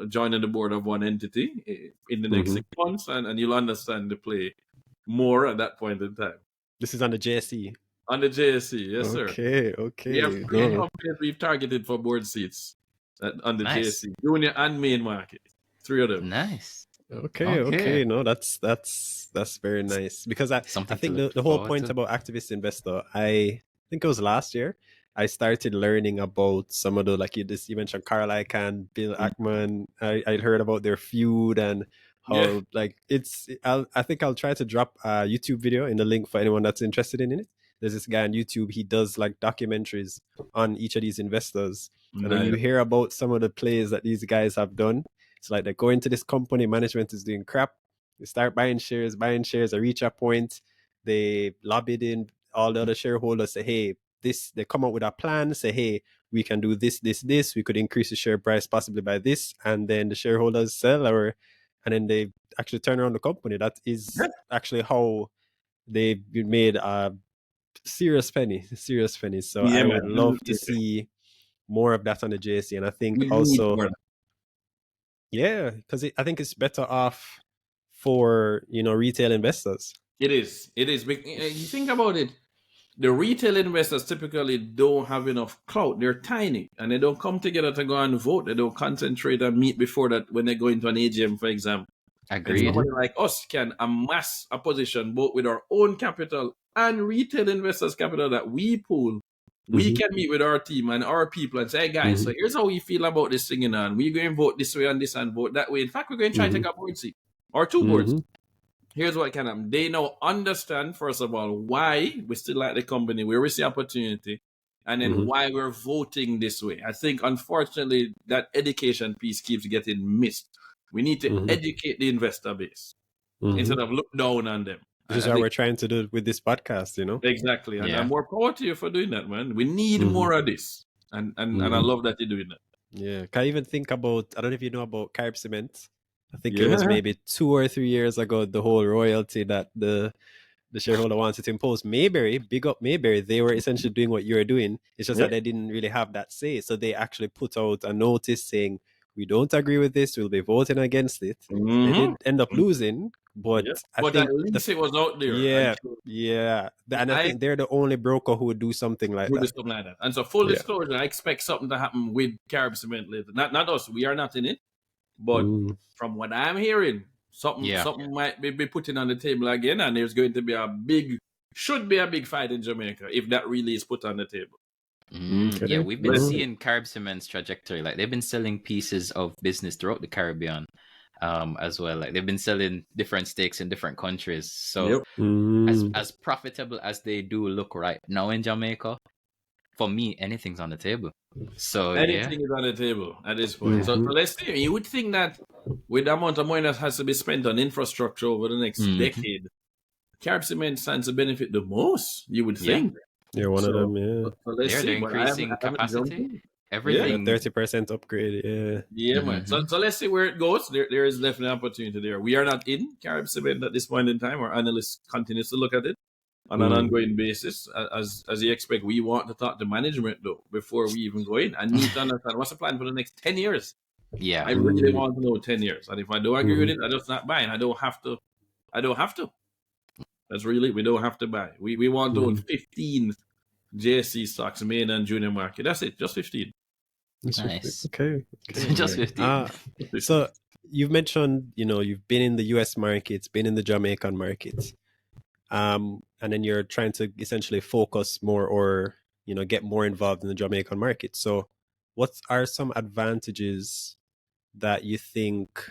joining the board of one entity in the next 6 months, and you'll understand the play more at that point in time.
This is on the JSE.
On the JSE, yes, sir.
Okay.
We have 3 companies we've targeted for board seats on the JSE, junior and main market. 3 of them.
Nice.
Okay. No, that's very nice because I think the whole point about activist investor, I think it was last year, I started learning about some of the, like you mentioned, Carl Icahn, Bill Ackman. I heard about their feud and how I think I'll try to drop a YouTube video in the link for anyone that's interested in it. There's this guy on YouTube, he does like documentaries on each of these investors. And then you hear about some of the plays that these guys have done. It's like they go into this company, management is doing crap. They start buying shares, they reach a point, they lobbied in all the other shareholders, say, hey, they come up with a plan, say, hey, we can do this, we could increase the share price possibly by this, and then the shareholders sell, and then they actually turn around the company. That is actually how they made a serious penny. So I would love to see more of that on the JSE, and I think also, because I think it's better off for retail investors.
It is. You think about it. The retail investors typically don't have enough clout. They're tiny and they don't come together to go and vote. They don't concentrate and meet before that when they go into an AGM, for example.
Agreed.
And somebody like us can amass a position both with our own capital and retail investors' capital that we pool. We can meet with our team and our people and say, hey guys, so here's how we feel about this thing and we're going to vote this way on this and vote that way. In fact, we're going to try to take a board seat or 2 boards. here's what can happen. They now understand, first of all, why we still like the company, where we see opportunity, and then why we're voting this way. I think, unfortunately, that education piece keeps getting missed. We need to educate the investor base instead of look down on them.
Which is what we're trying to do with this podcast,
Exactly. And more power to you for doing that, man. We need more of this. And I love that you're doing that.
Yeah. Can I even think about, I don't know if you know about Carib Cement. I think it was maybe 2 or 3 years ago, the whole royalty that the shareholder wanted to impose. Mayberry, big up Mayberry, they were essentially doing what you were doing. It's just that they didn't really have that say. So they actually put out a notice saying, we don't agree with this, we'll be voting against it. They did end up losing, but I think
at least it was out there.
And I think they're the only broker who would do something like
that. And so full disclosure, I expect something to happen with Carib Cement later. Not us, we are not in it. But from what I'm hearing, something might be putting on the table again, and there's going to be a big fight in Jamaica if that really is put on the table.
Yeah, we've been seeing Carib Cement's trajectory. Like, they've been selling pieces of business throughout the Caribbean as well. Like, they've been selling different stakes in different countries. So as profitable as they do look right now in Jamaica, for me, anything's on the table. So
anything is on the table at this point. So let's see. You would think that with the amount of money that has to be spent on infrastructure over the next decade, Carib Cement stands to benefit the most, you would think.
Yeah, one of them,
So let's see.
They're increasing capacity. Everything.
30% upgrade,
man. So let's see where it goes. There is definitely opportunity there. We are not in Carib Cement at this point in time. Our analysts continue to look at it on an ongoing basis. As you expect, we want to talk to management, though, before we even go in. I need to understand what's the plan for the next 10 years.
Yeah.
I really want to know 10 years. And if I don't agree with it, I'm just not buying. I don't have to. That's really, we don't have to buy. We want to own 15 JSC stocks, main and junior market. That's it, just 15.
Nice.
Okay.
Just 15.
So you've mentioned, you've been in the US markets, been in the Jamaican markets. And then you're trying to essentially focus more or, get more involved in the Jamaican market. So what are some advantages that you think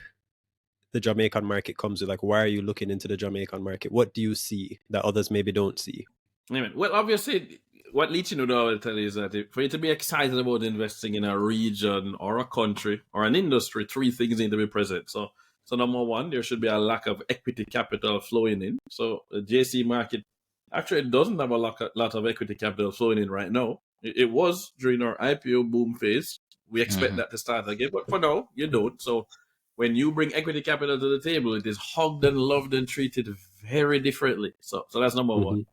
the Jamaican market comes with? Like, why are you looking into the Jamaican market? What do you see that others maybe don't see?
Well, obviously, what Leach I will tell you is that for you to be excited about investing in a region or a country or an industry, 3 things need to be present. So number one, there should be a lack of equity capital flowing in. So the JC market actually doesn't have a lot of equity capital flowing in right now. It was during our IPO boom phase. We expect that to start again, but for now, you don't. So when you bring equity capital to the table, it is hugged and loved and treated very differently. So that's number one.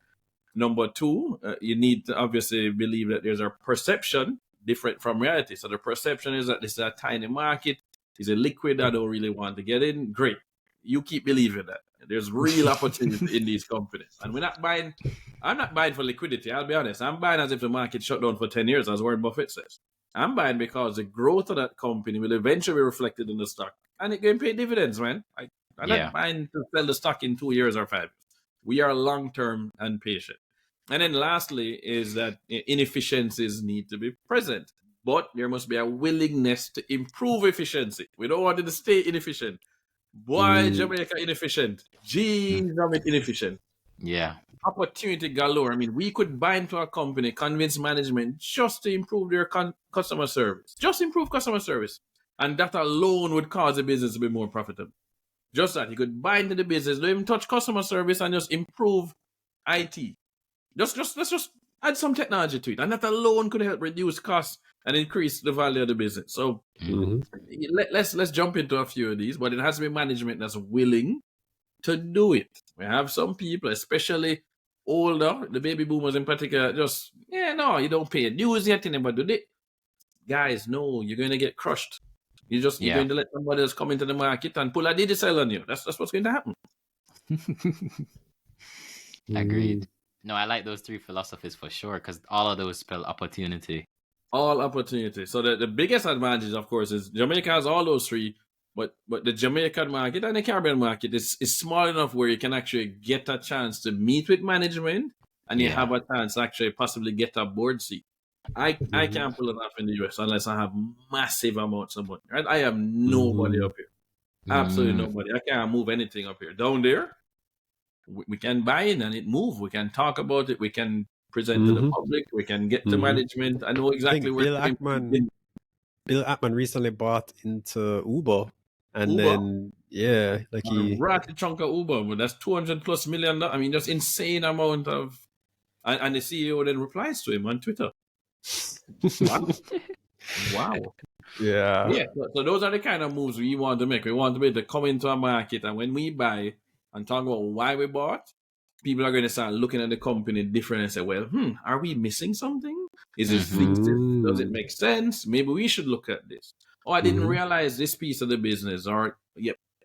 Number 2, you need to obviously believe that there's a perception different from reality. So the perception is that this is a tiny market. It's a liquid I don't really want to get in. Great. You keep believing that. There's real opportunity in these companies. And we're not buying. I'm not buying for liquidity. I'll be honest. I'm buying as if the market shut down for 10 years, as Warren Buffett says. I'm buying because the growth of that company will eventually be reflected in the stock. And it can pay dividends, man. I'm not buying to sell the stock in 2 years or 5 years. We are long-term and patient. And then lastly is that inefficiencies need to be present. But there must be a willingness to improve efficiency. We don't want it to stay inefficient. Boy, Jamaica inefficient. Jeez, I'm inefficient.
Yeah.
Opportunity galore. I mean, we could buy into a company, convince management just to improve their customer service. Just improve customer service. And that alone would cause the business to be more profitable. Just that. You could buy into the business, don't even touch customer service and just improve IT. Let's just add some technology to it. And that alone could help reduce costs and increase the value of the business. So let's jump into a few of these, but it has to be management that's willing to do it. We have some people, especially older, the baby boomers in particular, just, you don't pay dues yet, but do they? Guys, no, you're going to get crushed. You're going to let somebody else come into the market and pull a digicel on you. That's what's going to happen.
Agreed. No, I like those 3 philosophies for sure, because all of those spell opportunity.
All opportunity. So the biggest advantage, of course, is Jamaica has all those 3, but the Jamaican market and the Caribbean market is small enough where you can actually get a chance to meet with management and you have a chance to actually possibly get a board seat. I can't pull it off in the US unless I have massive amounts of money. Right? I have nobody up here. Absolutely nobody. I can't move anything up here. Down there, we can buy in and it move. We can talk about it. We can present to the public. We can get to management. I know exactly where
Bill Ackman recently bought into Uber. And
Uber?
Then, yeah, like he...
Ratty chunk of Uber, but that's $200+ million. I mean, just insane amount of... And the CEO then replies to him on Twitter. Wow.
Yeah.
So those are the kind of moves we want to make. We want to be able to come into a market, and when we buy and talk about why we bought, people are going to start looking at the company different and say, well, are we missing something? Is this thesis? Does it make sense? Maybe we should look at this. Oh, I didn't realize this piece of the business. Or,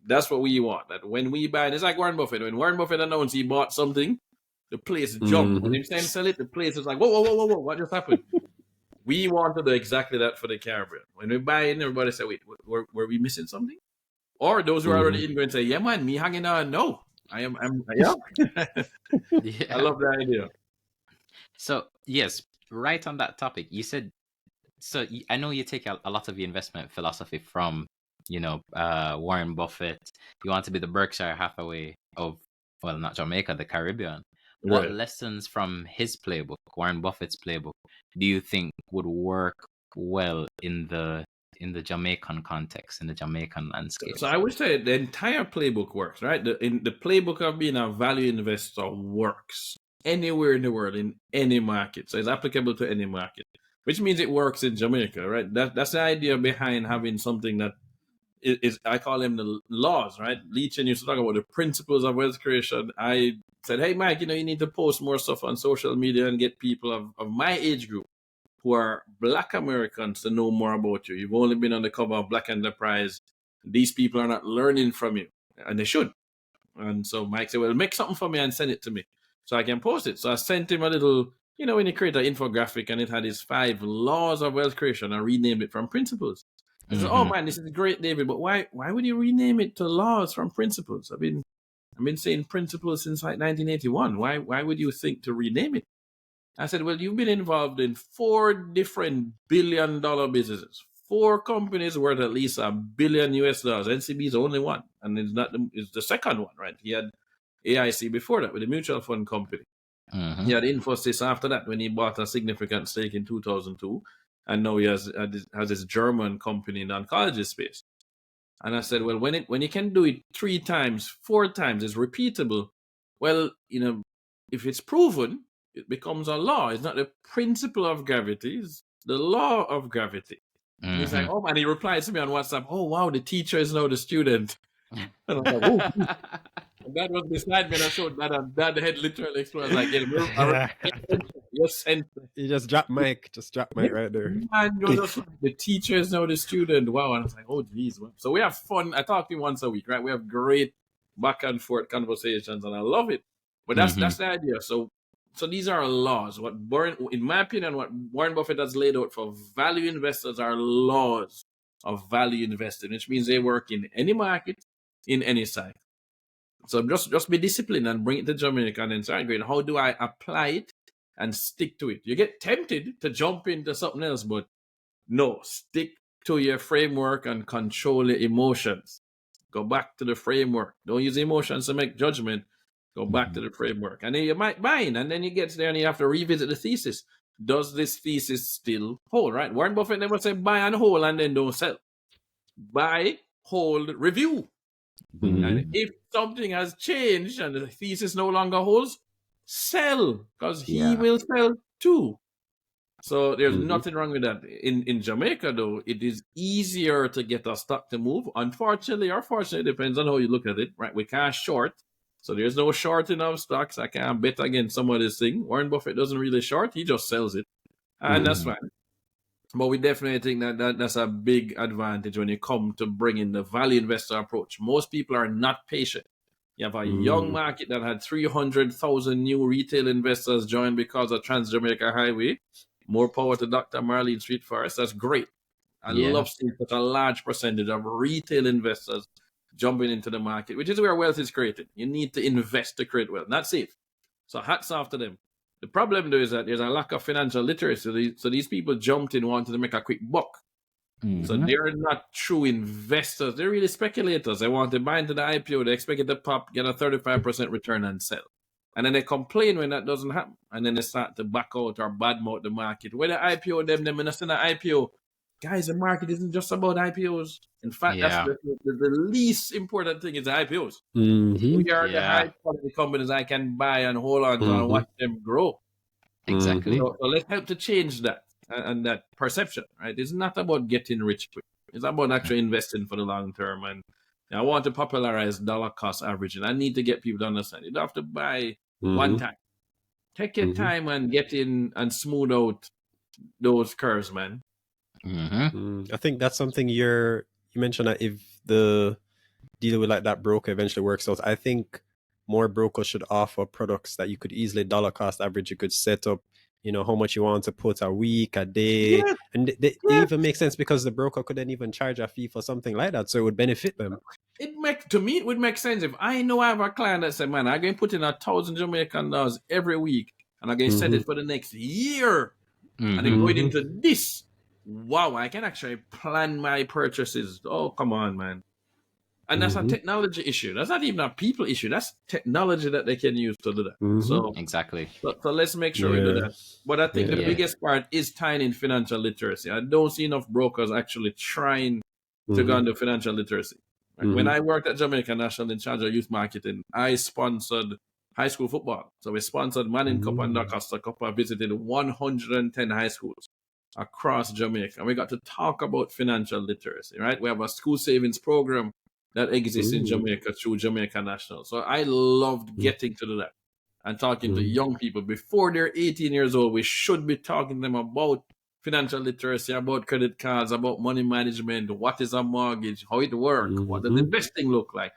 that's what we want. That when we buy, it's like Warren Buffett. When Warren Buffett announced he bought something, the place jumped. When he said sell it, the place is like, whoa, what just happened? We want to do exactly that for the Caribbean. When we buy in, everybody say, wait, were we missing something? Or those who are already in going to say, yeah, man, me hanging on. No, I'm yeah. I love the idea.
So, yes, right on that topic, you said, so I know you take a lot of your investment philosophy from, Warren Buffett. You want to be the Berkshire Hathaway of, well, not Jamaica, the Caribbean. What lessons from his playbook, Warren Buffett's playbook, do you think would work well in the Jamaican context, in the Jamaican landscape?
So I would say the entire playbook works, right? The playbook of being a value investor works anywhere in the world, in any market. So it's applicable to any market, which means it works in Jamaica, right? That's the idea behind having something that is I call them the laws, right? Leachin used to talk about the principles of wealth creation. I said, hey, Mike, you need to post more stuff on social media and get people of my age group who are Black Americans to know more about you. You've only been on the cover of Black Enterprise. These people are not learning from you, and they should. And so Mike said, well, make something for me and send it to me so I can post it. So I sent him a little, when you create an infographic and it had his 5 laws of wealth creation, I renamed it from principles. I said, oh man, this is great, David, but why would you rename it to laws from principles? I've been saying principles since like 1981. Why would you think to rename it? I said, well, you've been involved in 4 different billion-dollar businesses, 4 companies worth at least $1 billion US. NCB is only one, and it's the second one, right? He had AIC before that with a mutual fund company. He had Infosys after that when he bought a significant stake in 2002. And now he has this German company in the oncology space. And I said, well, when you can do it 3 times, 4 times, it's repeatable. Well, if it's proven, it becomes a law. It's not the principle of gravity, it's the law of gravity. He's like, oh, and he replies to me on WhatsApp, oh, wow, the teacher is now the student. And I was like, oh. And that was beside me, and I showed that, and that head literally exploded. I was like,
you just drop mic right there.
Man, the teacher is now the student. Wow. And I was like, oh, geez. So we have fun. I talk to him once a week, right? We have great back and forth conversations, and I love it. But that's the idea. So these are laws. In my opinion, what Warren Buffett has laid out for value investors are laws of value investing, which means they work in any market, in any side. So just be disciplined and bring it to Jamaica and then say, great, how do I apply it and stick to it? You get tempted to jump into something else, but no, stick to your framework and control your emotions. Go back to the framework. Don't use emotions to make judgment. Go back to the framework. And then you might buy in, and then you get there and you have to revisit the thesis. Does this thesis still hold, right? Warren Buffett never said buy and hold and then don't sell. Buy, hold, review. And if something has changed and the thesis no longer holds, sell, because he will sell too. So there's nothing wrong with that. In Jamaica, though, it is easier to get a stock to move. Unfortunately or fortunately, depends on how you look at it, right? We can't short. So there's no shorting of stocks. I can't bet against some of this thing. Warren Buffett doesn't really short. He just sells it. And that's fine. But we definitely think that's a big advantage when you come to bring in the value investor approach. Most people are not patient. You have a young market that had 300,000 new retail investors join because of Trans-Jamaica Highway. More power to Dr. Marlene Street Forest. That's great. I love seeing such a large percentage of retail investors jumping into the market, which is where wealth is created. You need to invest to create wealth. Not safe. So hats off to them. The problem, though, is that there's a lack of financial literacy. So these people jumped in wanting to make a quick buck. So they're not true investors. They're really speculators. They want to buy into the IPO. They expect it to pop, get a 35% return and sell. And then they complain when that doesn't happen. And then they start to back out or badmouth the market. When the IPO, them in the IPO, guys, the market isn't just about IPOs. In fact, that's the least important thing is the IPOs. We are the high quality companies I can buy and hold on to and watch them grow.
Exactly.
So let's help to change that and that perception, right? It's not about getting rich quick. It's about actually investing for the long term. And I want to popularize dollar cost averaging. I need to get people to understand. You don't have to buy one time. Take your time and get in and smooth out those curves, man.
I think that's something you mentioned, that if the deal with like that broker eventually works out, I think more brokers should offer products that you could easily dollar cost average. You could set up, how much you want to put a week, a day. And it even makes sense because the broker could then even charge a fee for something like that. So it would benefit them.
To me, it would make sense if I know I have a client that said, man, I'm going to put in $1,000 Jamaican dollars every week and I'm going to set it for the next year. And then going into this. Wow, I can actually plan my purchases. Oh, come on, man. And that's a technology issue. That's not even a people issue. That's technology that they can use to do that. So
exactly.
So let's make sure we do that. But I think the biggest part is tying in financial literacy. I don't see enough brokers actually trying to go into financial literacy. Right? When I worked at Jamaican National in charge of youth marketing, I sponsored high school football. So we sponsored Manning Cup and Doncaster Cup. I visited 110 high schools across Jamaica. And we got to talk about financial literacy, right? We have a school savings program that exists in Jamaica through Jamaica National. So I loved getting to do that and talking to young people before they're 18 years old. We should be talking to them about financial literacy, about credit cards, about money management, what is a mortgage, how it works, what does investing look like.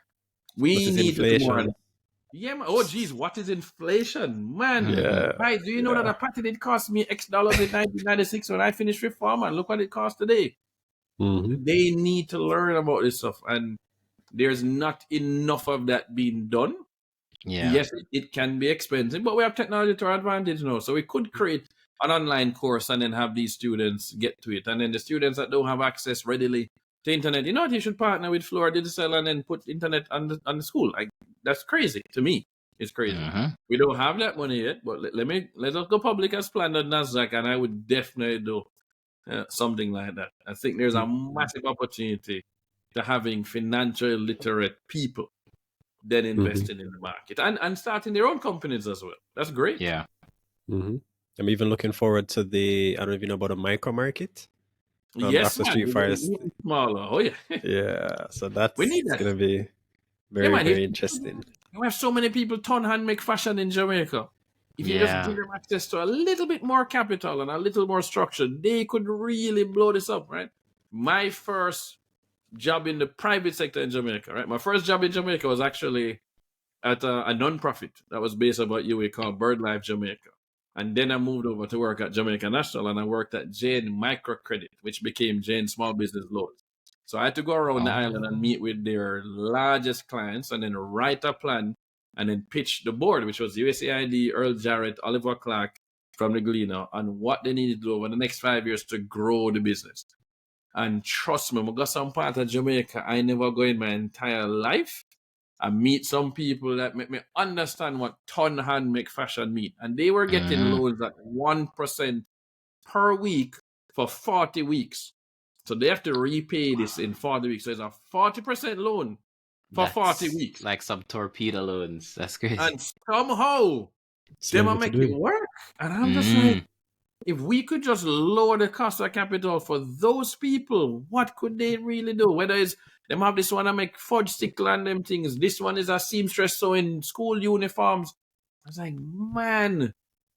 We need to do more. Yeah, man. Oh, geez, what is inflation? Man, right, do you know that a patty did cost me X dollars in 1996 when I finished with Farmer? Look what it costs today. They need to learn about this stuff. And there's not enough of that being done. Yes, it can be expensive, but we have technology to our advantage now. So we could create an online course and then have these students get to it. And then the students that don't have access readily to internet, you should partner with Flora Digital and then put internet on the school. Like, that's crazy to me. It's crazy. We don't have that money yet, but let us go public as planned on NASDAQ, and I would definitely do something like that. I think there's a massive opportunity to having financially literate people then investing in the market and starting their own companies as well. That's great.
Yeah.
I'm even looking forward to I don't know if you know about a micro market.
Yes,
after Street Fires.
Smaller. Oh, yeah.
Yeah. So that's going to be very, very interesting.
We have so many people hand make fashion in Jamaica. If you just give them access to a little bit more capital and a little more structure, they could really blow this up, right? My first job in the private sector in Jamaica, right? My first job in Jamaica was actually at a non-profit that was based about UA called BirdLife Jamaica. And then I moved over to work at Jamaica National, and I worked at Jane Microcredit, which became Jane Small Business Loans. So I had to go around the island and meet with their largest clients and then write a plan and then pitch the board, which was USAID, Earl Jarrett, Oliver Clark from the Gleaner, on what they needed to do over the next 5 years to grow the business. And trust me, I got some part of Jamaica I never go in my entire life. I meet some people that make me understand what hand make fashion mean. And they were getting loans at 1% per week for 40 weeks. So they have to repay this in 40 weeks. So it's a 40% loan for 40 weeks.
Like some torpedo loans. That's crazy.
And somehow, they will make it work. And I'm just like, if we could just lower the cost of capital for those people, what could they really do? Whether it's them have this one I make fudge stickle and them things. This one is a seamstress sewing school uniforms. I was like, man,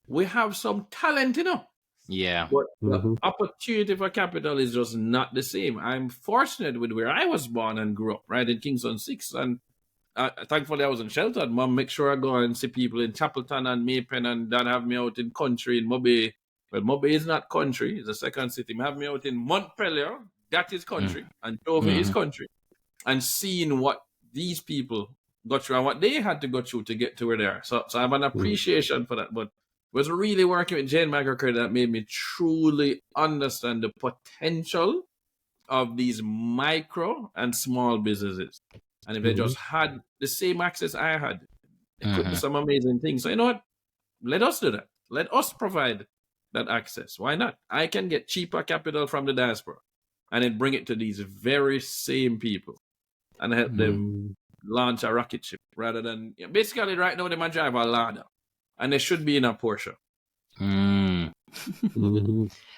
we have some talent,
Yeah.
But the opportunity for capital is just not the same. I'm fortunate with where I was born and grew up, right, in Kingston 6. And thankfully I wasn't sheltered. Mom make sure I go and see people in Chapelton and Maypen, and Dad have me out in country in Mobay. Well, Mobay is not country. It's a second city. Have me out in Montpelier. That is country. And Dover is country. And seeing what these people got through and what they had to go through to get to where they are. So I have an appreciation for that. But it was really working with Jane Microcredit that made me truly understand the potential of these micro and small businesses. And if they just had the same access I had, it could be some amazing things. So you know what? Let us do that. Let us provide that access. Why not? I can get cheaper capital from the diaspora and then bring it to these very same people and help them launch a rocket ship rather than basically right now they might drive a Lada and they should be in a Porsche.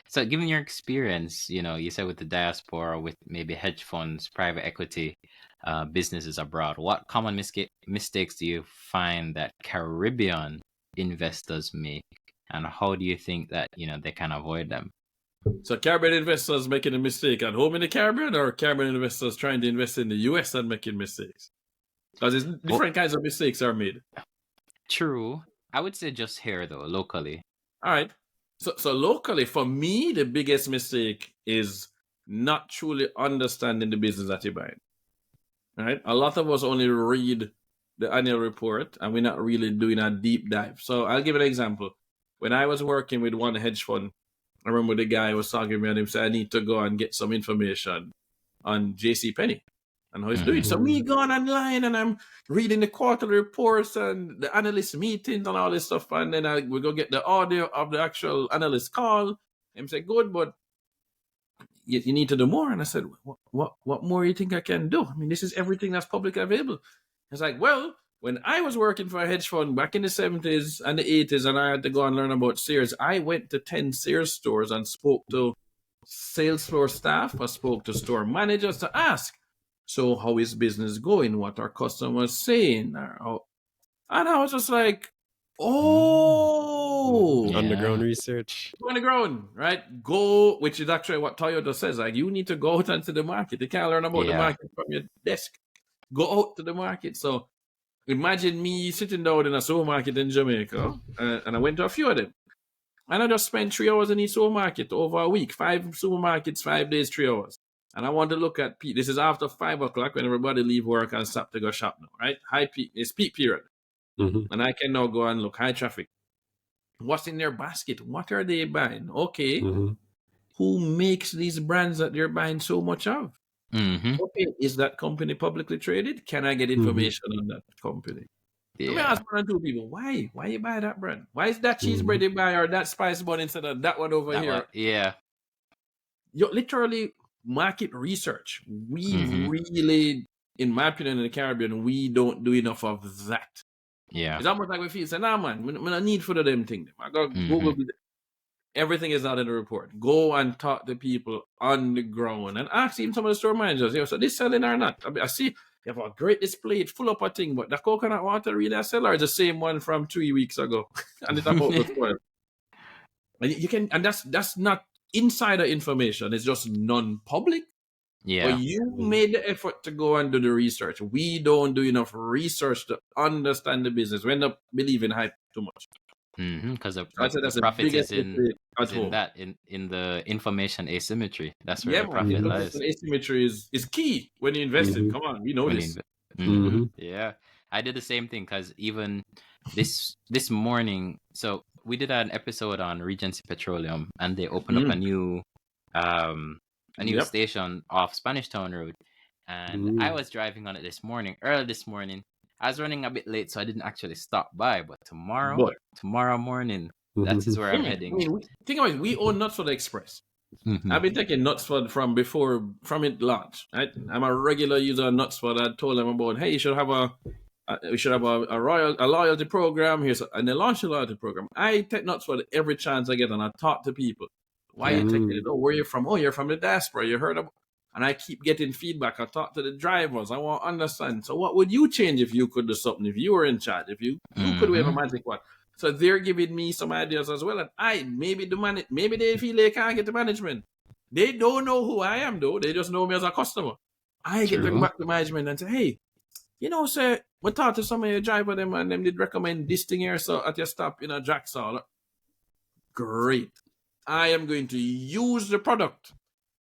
So given your experience, you said with the diaspora, with maybe hedge funds, private equity, businesses abroad, what common mistakes do you find that Caribbean investors make, and how do you think that they can avoid them?
So Caribbean investors making a mistake at home in the Caribbean, or Caribbean investors trying to invest in the US and making mistakes? Because different kinds of mistakes are made.
True. I would say just here though, locally.
All right. So locally, for me, the biggest mistake is not truly understanding the business that you're buying. Right? A lot of us only read the annual report and we're not really doing a deep dive. So I'll give an example. When I was working with one hedge fund, I remember the guy was talking to me and he said, I need to go and get some information on JCPenney and how he's doing. So me going online and I'm reading the quarterly reports and the analyst meetings and all this stuff. And then we go get the audio of the actual analyst call. And say, good, but you need to do more. And I said, what more you think I can do? I mean, this is everything that's publicly available. It's like, well, when I was working for a hedge fund back in the 70s and the 80s and I had to go and learn about Sears, I went to 10 Sears stores and spoke to sales floor staff. I spoke to store managers to ask, so how is business going? What are customers saying? And I was just like,
underground research.
Go on the ground, right? Go, which is actually what Toyota says. Like, you need to go out into the market. You can't learn about the market from your desk. Go out to the market. So imagine me sitting down in a supermarket in Jamaica, and I went to a few of them. And I just spent 3 hours in each supermarket over a week. 5 supermarkets, 5 days, 3 hours. And I want to look at peak. This is after 5 o'clock when everybody leave work and stop to go shop now, right? High peak, it's peak period. And I can now go and look, high traffic. What's in their basket? What are they buying? Okay. Who makes these brands that they're buying so much of? Okay, is that company publicly traded? Can I get information on that company? Let me ask one or two people, why you buy that brand? Why is that cheese bread you buy or that spice bun instead of that one over here? You're literally market research. We really, in my opinion, in the Caribbean, we don't do enough of that. It's almost like we feel, say, nah, man, we don't need for them things. I go Google. Everything is not in the report. Go and talk to people on the ground and ask even some of the store managers, so this selling or not? I see you have a great display, it's full up of thing, but the coconut water really sell or is the same one from 3 weeks ago? And it's about to spoil. And you can, and that's not insider information, it's just non-public. But you made the effort to go and do the research. We don't do enough research to understand the business. We end up believing hype too much.
Because the profit is in the information asymmetry. That's where the profit lies.
Asymmetry is key when you invest in. Come on, we know this.
Yeah, I did the same thing because even this morning, so we did an episode on Regency Petroleum, and they opened up a new station off Spanish Town Road, and I was driving on it early this morning. I was running a bit late, so I didn't actually stop by. But tomorrow morning, that is where I'm heading.
Think about it. We own Knutsford Express. I've been taking Knutsford from it launched. Right? I'm a regular user of Knutsford. I told them about, hey, you should have a loyalty program here, and they launched a loyalty program. I take Knutsford every chance I get, and I talk to people. Why are you taking it? Oh, where are you from? Oh, you're from the diaspora. You heard about. And I keep getting feedback. I talk to the drivers. I want to understand. So what would you change if you could do something? If you were in charge? If you could wave a magic wand? So they're giving me some ideas as well. And maybe they feel they can't get the management. They don't know who I am, though. They just know me as a customer. I get them back to management and say, hey, sir, we talked to some of your driver them and them did recommend this thing here so at your stop in a Jacksall. Great. I am going to use the product.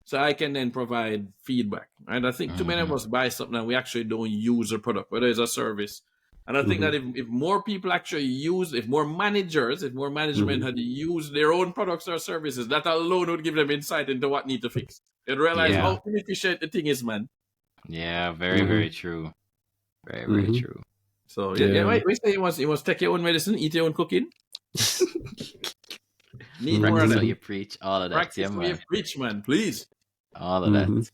So I can then provide feedback. Right? I think too many of us buy something and we actually don't use the product, whether it's a service. And I think that if more people actually if more management had used their own products or services, that alone would give them insight into what need to fix. You'd realize
Yeah.
how inefficient the thing is, man.
Yeah, very, very true. Very, very true.
So wait, say you must take your own medicine, eat your own cooking. Need more of
Practice
that.
what you preach, all of that.
Practice
Yeah,
what you
man.
preach, man, please.
All of that.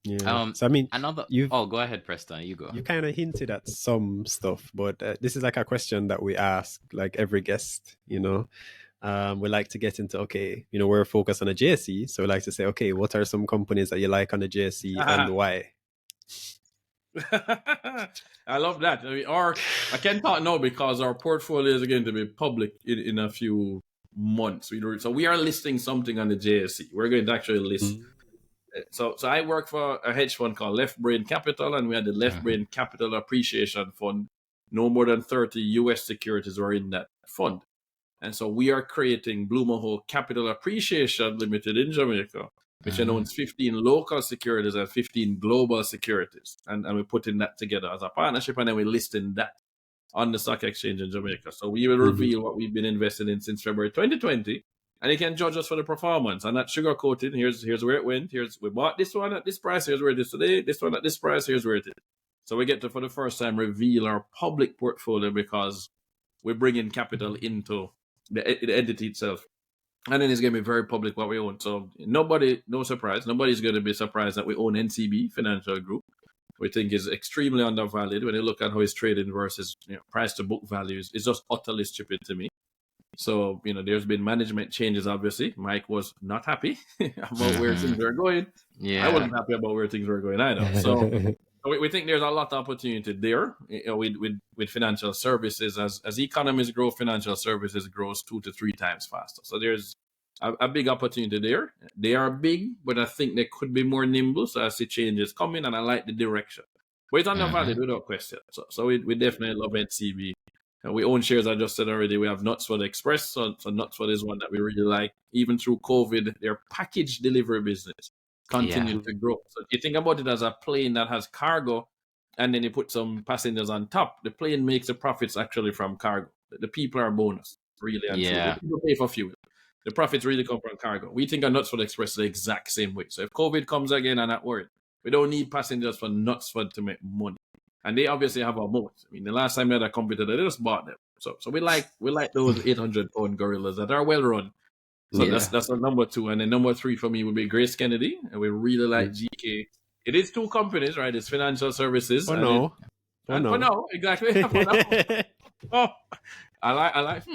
Yeah. So I mean,
go ahead, Preston. You go.
You kind of hinted at some stuff, but this is like a question that we ask like every guest. We like to get into, we're focused on a JSE, so we like to say, okay, what are some companies that you like on the JSE and why?
I love that. I can't talk now because our portfolio is going to be public in a few months. So we are listing something on the JSE. We're going to actually list. So I work for a hedge fund called Left Brain Capital, and we had the Left Brain Capital Appreciation Fund. No more than 30 U.S. securities were in that fund. And so we are creating Blue Mahoe Capital Appreciation Limited in Jamaica, which owns 15 local securities and 15 global securities. And we're putting that together as a partnership, and then we're listing that on the stock exchange in Jamaica. So we will reveal what we've been invested in since February 2020. And you can judge us for the performance. And not sugarcoated. Here's where it went. We bought this one at this price. Here's where it is today. This one at this price. Here's where it is. So we get to, for the first time, reveal our public portfolio because we're bringing capital into the entity itself. And then it's going to be very public what we own. So no surprise. Nobody's going to be surprised that we own NCB Financial Group. We think is extremely undervalued. When you look at how it's trading versus price to book values, it's just utterly stupid to me. So, there's been management changes, obviously. Mike was not happy about where things were going.
Yeah.
I wasn't happy about where things were going either. So we think there's a lot of opportunity there with financial services. As economies grow, financial services grows 2 to 3 times faster. So there's a big opportunity there. They are big, but I think they could be more nimble. So I see changes coming, and I like the direction. But it's undervalued without question. So we definitely love NCB. We own shares, I just said already. We have Knutsford Express. So Knutsford is one that we really like. Even through COVID, their package delivery business continued to grow. So you think about it as a plane that has cargo, and then you put some passengers on top. The plane makes the profits actually from cargo. The people are a bonus, really. And so the people pay for fuel. The profits really come from cargo. We think of Knutsford Express the exact same way. So if COVID comes again, I'm not worried. We don't need passengers for Knutsford to make money. And they obviously have a moat. I mean, the last time we had a competitor, they just bought them. So we like those 800-pound gorillas that are well run. So that's our number 2. And then number 3 for me would be Grace Kennedy. And we really like GK. It is 2 companies, right? It's financial services. For now, exactly. For now. I like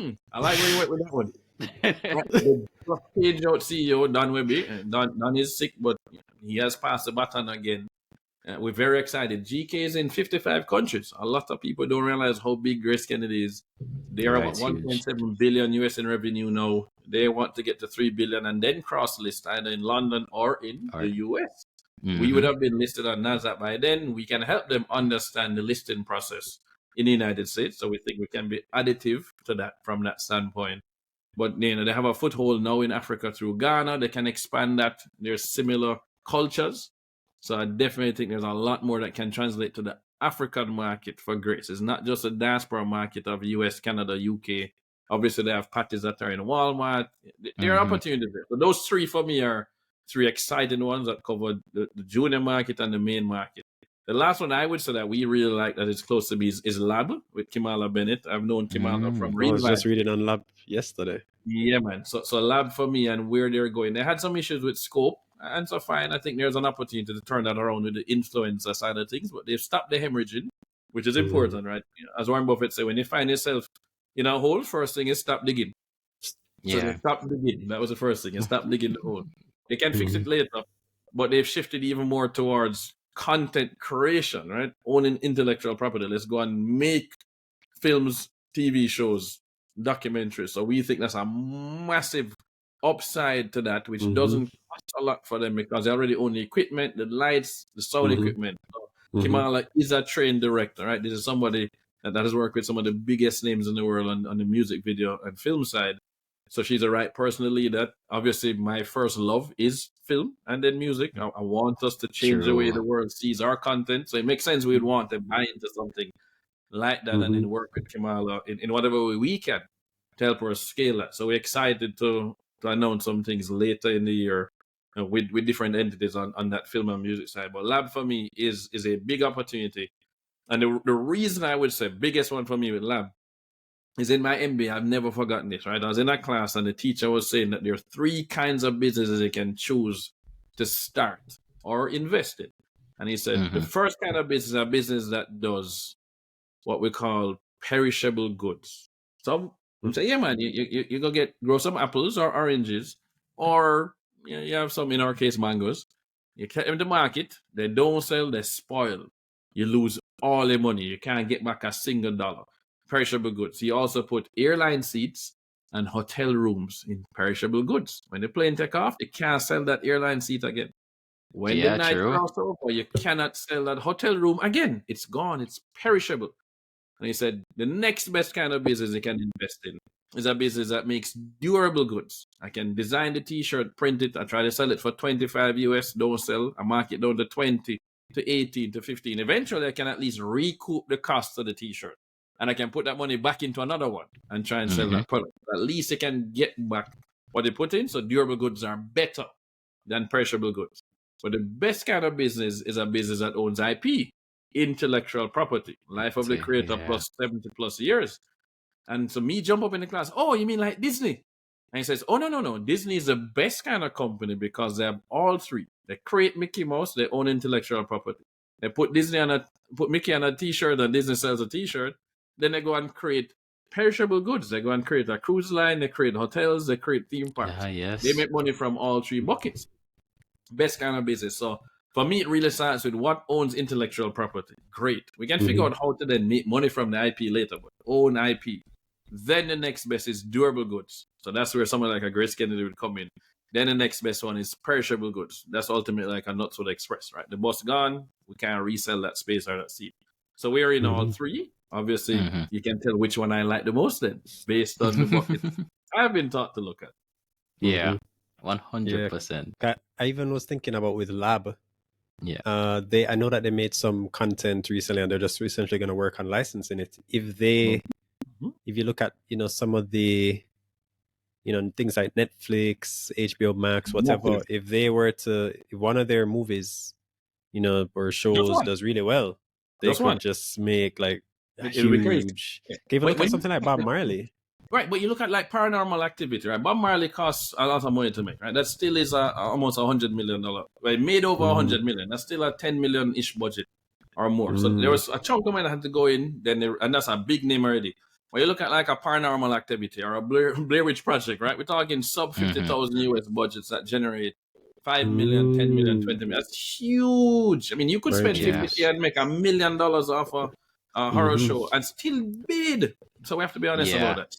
where you went with that one. The page out CEO, Don Webby. Don is sick, but he has passed the baton again. We're very excited. GK is in 55 countries. A lot of people don't realize how big Grace Kennedy is. They are about 1.7 billion US in revenue now. They want to get to 3 billion and then cross list either in London or in the US. We would have been listed on NASDAQ by then. We can help them understand the listing process in the United States. So we think we can be additive to that from that standpoint. But they have a foothold now in Africa through Ghana. They can expand that. There's similar cultures. So I definitely think there's a lot more that can translate to the African market for Grace. It's not just a diaspora market of US, Canada, UK. Obviously, they have parties that are in Walmart. There are opportunities there. So those 3 for me are 3 exciting ones that cover the junior market and the main market. The last one I would say that we really like that is close to me is Lab with Kimala Bennett. I've known Kimala from Real
I was just reading on Lab yesterday.
Yeah, man. So Lab for me and where they're going. They had some issues with scope. And so fine, I think there's an opportunity to turn that around with the influencer side of things, but they've stopped the hemorrhaging, which is important, right? As Warren Buffett said, when you find yourself in a hole, first thing is stop digging. So they stop digging. That was the first thing, and stop digging the hole. They can fix it later, but they've shifted even more towards content creation, right? Owning intellectual property. Let's go and make films, TV shows, documentaries. So we think that's a massive upside to that, which doesn't cost a lot for them because they already own the equipment, the lights, the sound equipment. So Kimala is a trained director, right? This is somebody that has worked with some of the biggest names in the world on the music video and film side. So she's the right person to lead that. Obviously, my first love is film and then music. I want us to change the way the world sees our content. So it makes sense we would want to buy into something like that and then work with Kimala in whatever way we can to help her scale that. So we're excited to announce some things later in the year with different entities on that film and music side. But lab for me is a big opportunity. And the reason I would say biggest one for me with lab is in my MBA. I've never forgotten this, right? I was in a class and the teacher was saying that there are 3 kinds of businesses you can choose to start or invest in. And he said, the first kind of business is a business that does what we call perishable goods. So we say, yeah, man, you go grow some apples or oranges, or you have some, in our case, mangoes. You get them in the market, they don't sell, they spoil. You lose all your money. You can't get back a single dollar. Perishable goods. He also put airline seats and hotel rooms in perishable goods. When the plane take off, you can't sell that airline seat again. When the night crosses over, you cannot sell that hotel room again. It's gone. It's perishable. And he said, the next best kind of business you can invest in is a business that makes durable goods. I can design the t-shirt, print it, I try to sell it for 25 US, don't sell. I mark it down to 20, to 18, to 15. Eventually, I can at least recoup the cost of the t-shirt. And I can put that money back into another one and try and sell that product. At least you can get back what they put in. So durable goods are better than perishable goods. But the best kind of business is a business that owns IP, intellectual property, life of the creator plus 70 plus years. And so me jump up in the class, oh, you mean like Disney? And he says, oh, no. Disney is the best kind of company because they have all 3. They create Mickey Mouse, they own intellectual property. They put Mickey on a t-shirt and Disney sells a t-shirt. Then they go and create perishable goods. They go and create a cruise line, they create hotels, they create theme parks. They make money from all 3 buckets. Best kind of business. So for me, it really starts with what owns intellectual property. Great. We can figure out how to then make money from the IP later, but own IP. Then the next best is durable goods. So that's where someone like a Grace Kennedy would come in. Then the next best one is perishable goods. That's ultimately like a Nuts with Express, right? The bus gone, we can't resell that space or that seat. So we are in all 3. Obviously, you can tell which one I like the most then, based on the bucket I've been taught to look at.
Yeah. 100%.
Yeah. I even was thinking about with lab.
Yeah.
I know that they made some content recently, and they're just recently going to work on licensing it. If you look at some of the things like Netflix, HBO Max, whatever, if one of their movies, or shows does really well, they could just make like a huge. Even look at something like Bob Marley.
Right, but you look at like Paranormal Activity, right? Bob Marley costs a lot of money to make, right? That still is almost $100 million. Right, made over $100 million. That's still a $10 million-ish budget or more. So there was a chunk of money that had to go in, and that's a big name already. When you look at like a Paranormal Activity or a Blair Witch Project, right? We're talking sub 50,000 US budgets that generate 5 million, 10 million, 20 million. That's huge. I mean, you could spend 50K and make $1 million off a horror show and still bid. So we have to be honest about that.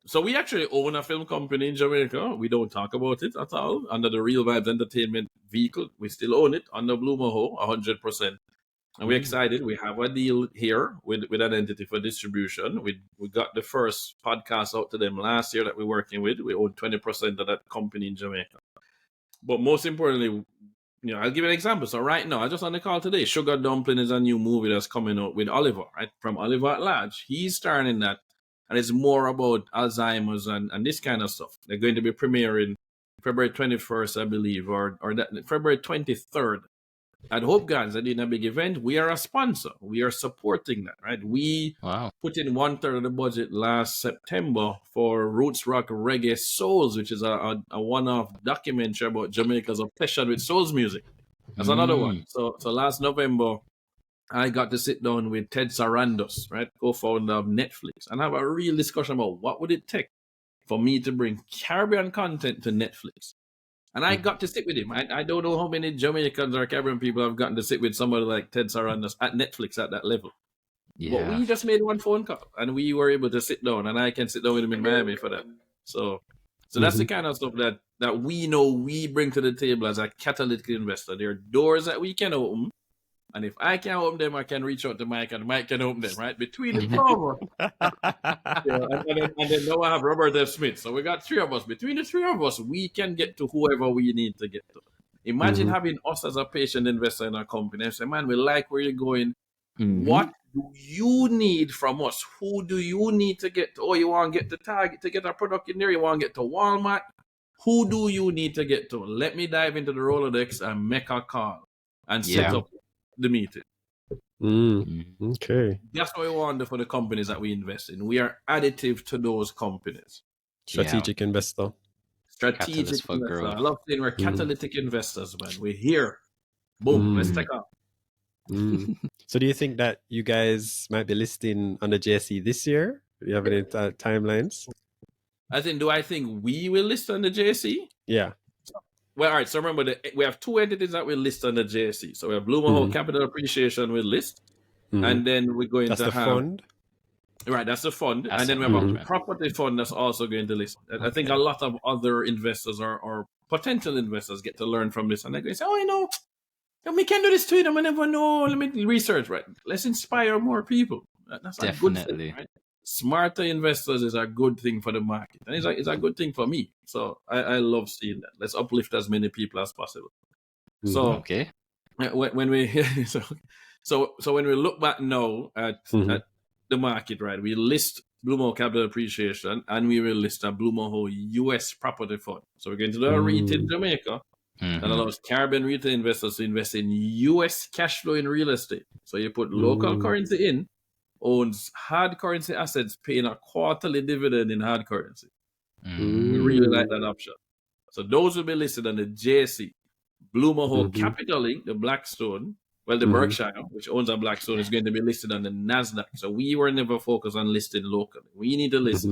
So we actually own a film company in Jamaica. We don't talk about it at all. Under the Real Vibes Entertainment vehicle, we still own it under Blue Mahoe, 100%. And we're excited. We have a deal here with an entity for distribution. We got the first podcast out to them last year that we're working with. We own 20% of that company in Jamaica. But most importantly, I'll give you an example. So right now, I just on the call today, Sugar Dumpling is a new movie that's coming out with Oliver, right? From Oliver at Large. He's starring in that. And it's more about Alzheimer's and this kind of stuff. They're going to be premiering February 21st, I believe, or February 23rd at Hope Gardens. They did a big event. We are a sponsor. We are supporting that, right? We put in 1/3 of the budget last September for Roots Rock Reggae Souls, which is a one-off documentary about Jamaica's obsession with souls music. That's another one. So last November, I got to sit down with Ted Sarandos, right, co-founder of Netflix, and have a real discussion about what would it take for me to bring Caribbean content to Netflix. And I got to sit with him. I don't know how many Jamaicans or Caribbean people have gotten to sit with somebody like Ted Sarandos at Netflix at that level. Yeah. But we just made one phone call, and we were able to sit down, and I can sit down with him in Miami for that. So that's the kind of stuff that we know we bring to the table as a catalytic investor. There are doors that we can open. And if I can open them, I can reach out to Mike, and Mike can open them, right? Between the four of us. And then now I have Robert F. Smith. So we got 3 of us. Between the 3 of us, we can get to whoever we need to get to. Imagine having us as a patient investor in our company and say, man, we like where you're going. What do you need from us? Who do you need to get to? Oh, you want to get to Target to get our product in there? You want to get to Walmart? Who do you need to get to? Let me dive into the Rolodex and make a call and set up the meeting.
Okay.
That's what we want to do for the companies that we invest in. We are additive to those companies.
Strategic investor.
Strategic
for
investor.
growth.
I love saying we're catalytic investors, man. We're here. Boom. Let's take off.
So do you think that you guys might be listing on the JSE this year? Do you have any timelines?
Do I think we will list on the JSE?
Yeah.
Well, all right. So remember, we have two entities that will list on the JSE. So we have Blue Mahoe Capital Appreciation will list, and then we're going
that's
to
the
have
fund.
Right, that's the fund,
That's
and then we have a property fund that's also going to list. I think a lot of other investors or potential investors get to learn from this, and they're going to say, "Oh, we can do this too. I never know. Let me research. Right, let's inspire more people. That's a good thing, right? Smarter investors is a good thing for the market, and it's a good thing for me. So I love seeing that. Let's uplift as many people as possible. So when we so when we look back now at the market, right, we list Blue Mahoe Capital Appreciation, and we will list a Blue Mahoe US Property Fund. So we're going to do a REIT in Jamaica that allows Caribbean retail investors to invest in US cash flow in real estate. So you put local currency in, owns hard currency assets, paying a quarterly dividend in hard currency. We really like that option. So those will be listed on the JSE. Blue Mahoe Capital Inc., the Blackstone, the Berkshire, which owns a Blackstone, is going to be listed on the NASDAQ. So we were never focused on listing locally. We need to list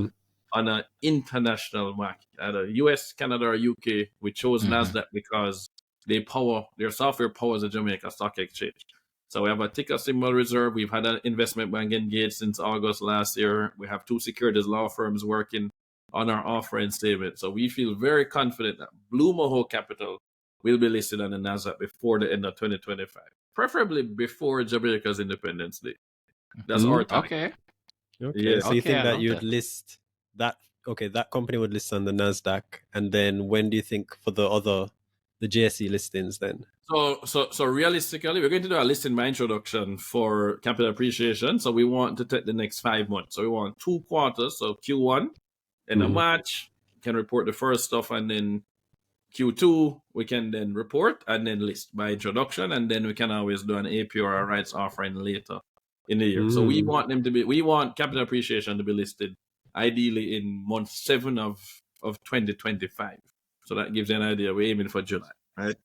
on an international market, either US, Canada, or UK. We chose NASDAQ because their software powers the Jamaica Stock Exchange. So we have a ticker symbol reserve. We've had an investment bank engaged since August last year. We have two securities law firms working on our offering statement. So we feel very confident that Blue Mahoe Capital will be listed on the NASDAQ before the end of 2025. Preferably before Jamaica's Independence Day. That's our target.
Okay. Yeah. So you think that you'd list that? Okay, that company would list on the NASDAQ, and then when do you think for the JSE listings then?
So realistically, we're going to do a listing by introduction for Capital Appreciation. So we want to take the next 5 months. So we want 2 quarters. So Q1 in March can report the first stuff, and then Q2, we can then report and then list by introduction, and then we can always do an APO or a rights offering later in the year. So we want Capital Appreciation to be listed ideally in month 7 of 2025. So that gives you an idea. We're aiming for July, right?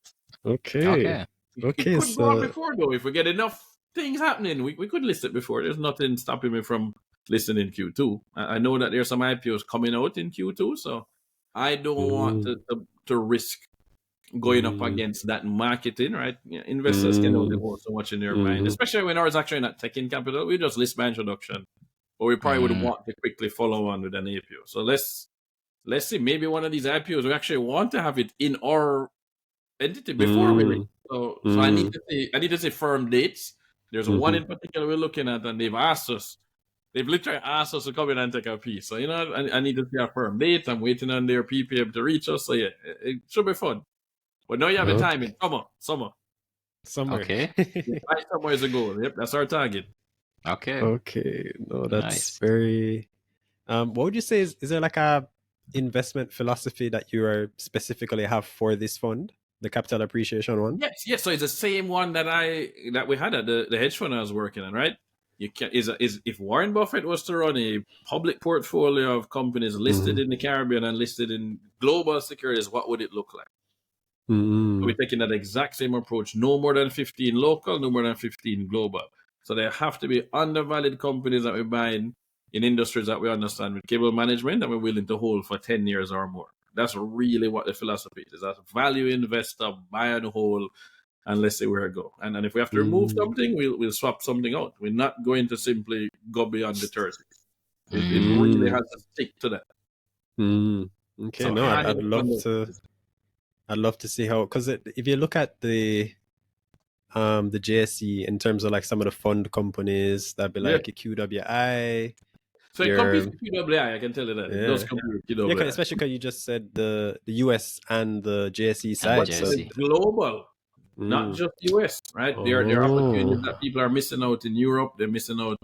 Okay.
It could go on before, though. If we get enough things happening, we could list it before. There's nothing stopping me from listing in Q2. I know that there's some IPOs coming out in Q2, so I don't want to risk going up against that marketing, right? Investors can only hold so much in their mind, especially when ours actually not taking capital. We just list by introduction, but we probably would want to quickly follow on with an IPO. So let's see. Maybe one of these IPOs we actually want to have it in our entity before we reach. So I need to see firm dates. There's one in particular we're looking at, and they've literally asked us to come in and take a piece. So, I need to see a firm date. I'm waiting on their PPM to reach us. So, yeah, it should be fun. But now you have the timing. Summer.
Okay.
Summer is a goal. Yep, that's our target.
Okay. No, that's very... what would you say, is there like a investment philosophy that you are specifically have for this fund? The Capital Appreciation one?
Yes. So it's the same one that we had at the hedge fund I was working on, right? You can if Warren Buffett was to run a public portfolio of companies listed in the Caribbean and listed in global securities, what would it look like? So we're taking that exact same approach. No more than 15 local, no more than 15 global. So there have to be undervalued companies that we're buying in industries that we understand with cable management and we're willing to hold for 10 years or more. That's really what the philosophy is. That's value investor, buy and hold, and let's see where it go. And if we have to remove something, we'll swap something out. We're not going to simply go beyond the 30. It really has to stick to that.
Okay, so I'd love to see how, because if you look at the JSE in terms of like some of the fund companies, that'd be like a QWI.
So it competes with QWI, I can tell you that. It does compete with QWI.
Yeah, especially because you just said the US and the JSE side.
So it's global, not just US, right? There are opportunities that people are missing out in Europe. They're missing out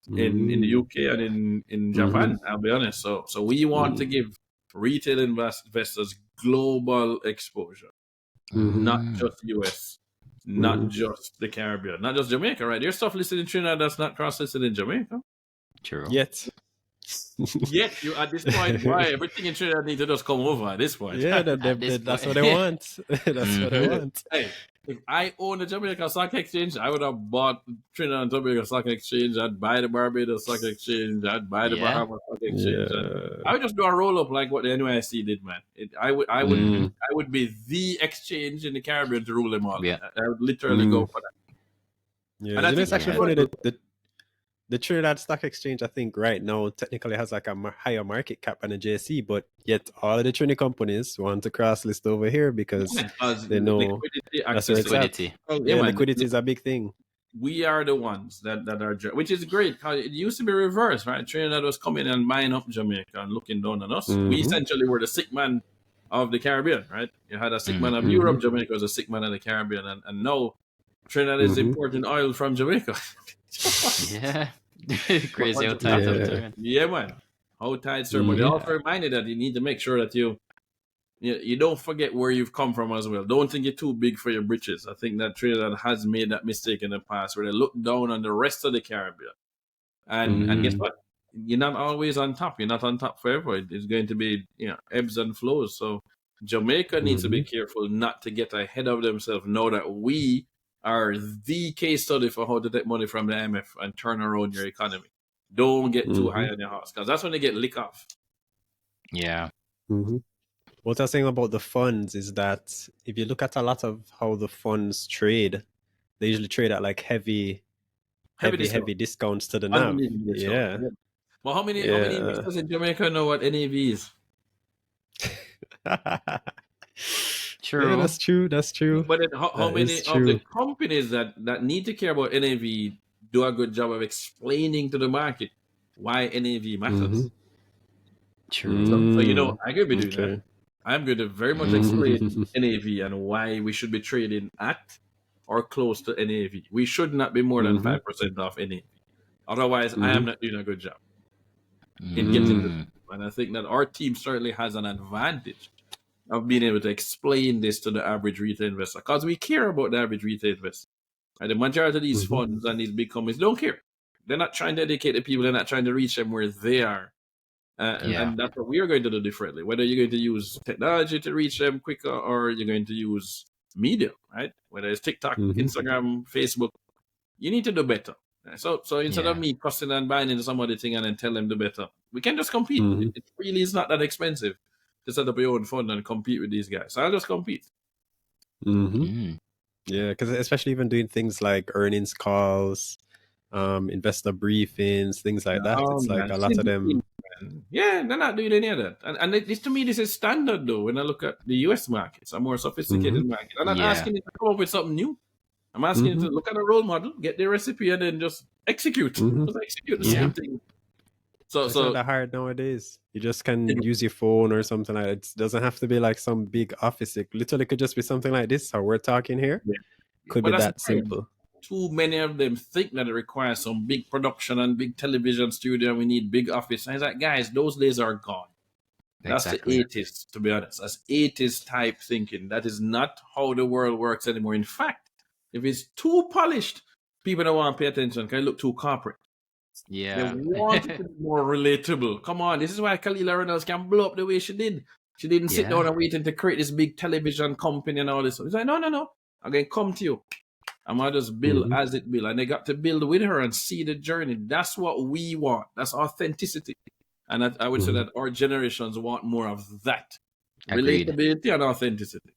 in the UK and in Japan, I'll be honest. So we want to give retail investors global exposure, not just US, not just the Caribbean, not just Jamaica, right? There's stuff listed in Trinidad that's not cross-listed in Jamaica.
True.
Yet
you at this point, why everything in Trinidad need to just come over at this point.
Yeah, that's what they want. That's what they want.
Hey, if I owned the Jamaica Stock Exchange, I would have bought Trinidad and Tobago Stock Exchange. I'd buy the Barbados Stock Exchange. I'd buy the Bahamas Stock Exchange. I would just do a roll up like what the NYSE did, man. I would be the exchange in the Caribbean to rule them all.
Yeah.
I would literally go for that.
Yeah, and it's actually funny that the Trinidad Stock Exchange, I think right now technically has like a higher market cap than the JSE, but yet all of the Trinity companies want to cross list over here because they know
liquidity,
that's where it's at. Liquidity is a big thing.
We are the ones that are, which is great because it used to be reversed, right? Trinidad was coming and buying up Jamaica and looking down on us. We essentially were the sick man of the Caribbean, right? You had a sick man of Europe, Jamaica was a sick man of the Caribbean, and now Trinidad is importing oil from Jamaica.
Yeah. Crazy how tight it turned.
Yeah, man. How tight, sir. But they also reminded that you need to make sure that you don't forget where you've come from as well. Don't think you're too big for your britches. I think that Trinidad has made that mistake in the past where they look down on the rest of the Caribbean. And guess what? You're not always on top. You're not on top forever. It's going to be ebbs and flows. So Jamaica needs to be careful not to get ahead of themselves. Know that we are the case study for how to take money from the IMF and turn around your economy. Don't get too high on your horse because that's when they get licked off.
Yeah.
What I was saying about the funds is that if you look at a lot of how the funds trade, they usually trade at like heavy discounts to the NAV. Yeah.
Well, how many investors in Jamaica know what NAV is?
True. Yeah, that's true.
But then how many of the companies that need to care about NAV do a good job of explaining to the market why NAV matters?
True.
So I'm going to be doing that. I'm going to very much explain NAV and why we should be trading at or close to NAV. We should not be more than 5% off NAV. Otherwise, I am not doing a good job in getting this. And I think that our team certainly has an advantage of being able to explain this to the average retail investor because we care about the average retail investor. And the majority of these funds and these big companies don't care. They're not trying to educate the people. They're not trying to reach them where they are. And that's what we are going to do differently. Whether you're going to use technology to reach them quicker or you're going to use media, right? Whether it's TikTok, Instagram, Facebook, you need to do better. So instead of me costing and buying into some other thing and then tell them do better, we can just compete. It really is not that expensive to set up your own fund and compete with these guys. So I'll just compete.
Yeah, because especially even doing things like earnings calls, investor briefings, things like that. It's like a lot of them.
Yeah, they're not doing any of that. And this to me, this is standard though. When I look at the US markets, a more sophisticated market. I'm not asking you to come up with something new. I'm asking you to look at a role model, get the recipe, and then just execute. Just execute the same thing. So
it's not that hard nowadays. You just can use your phone or something like that. It doesn't have to be like some big office. It literally could just be something like this, how we're talking here. Could be that simple.
Too many of them think that it requires some big production and big television studio and we need big office. And it's like, guys, those days are gone. That's the 80s, to be honest. That's 80s type thinking. That is not how the world works anymore. In fact, if it's too polished, people don't want to pay attention because it look too corporate.
Yeah.
They want it to be more relatable. Come on, this is why Kalila Reynolds can blow up the way she did. She didn't sit down and waiting to create this big television company and all this. It's like, no. I'm going to come to you. I'm going to just build as it build. And they got to build with her and see the journey. That's what we want. That's authenticity. And I would say that our generations want more of that.
Agreed.
Relatability and authenticity.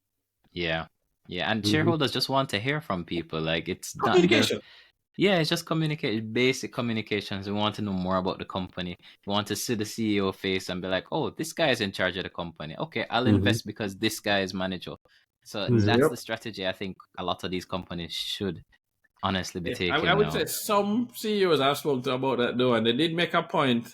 Yeah. And shareholders just want to hear from people. Like it's
communication.
It's just basic communications. We want to know more about the company. We want to see the CEO face and be like, oh, this guy is in charge of the company. Okay, I'll invest because this guy is manager. So that's the strategy I think a lot of these companies should honestly be taking.
I would say some CEOs I've spoken to about that though, and they did make a point,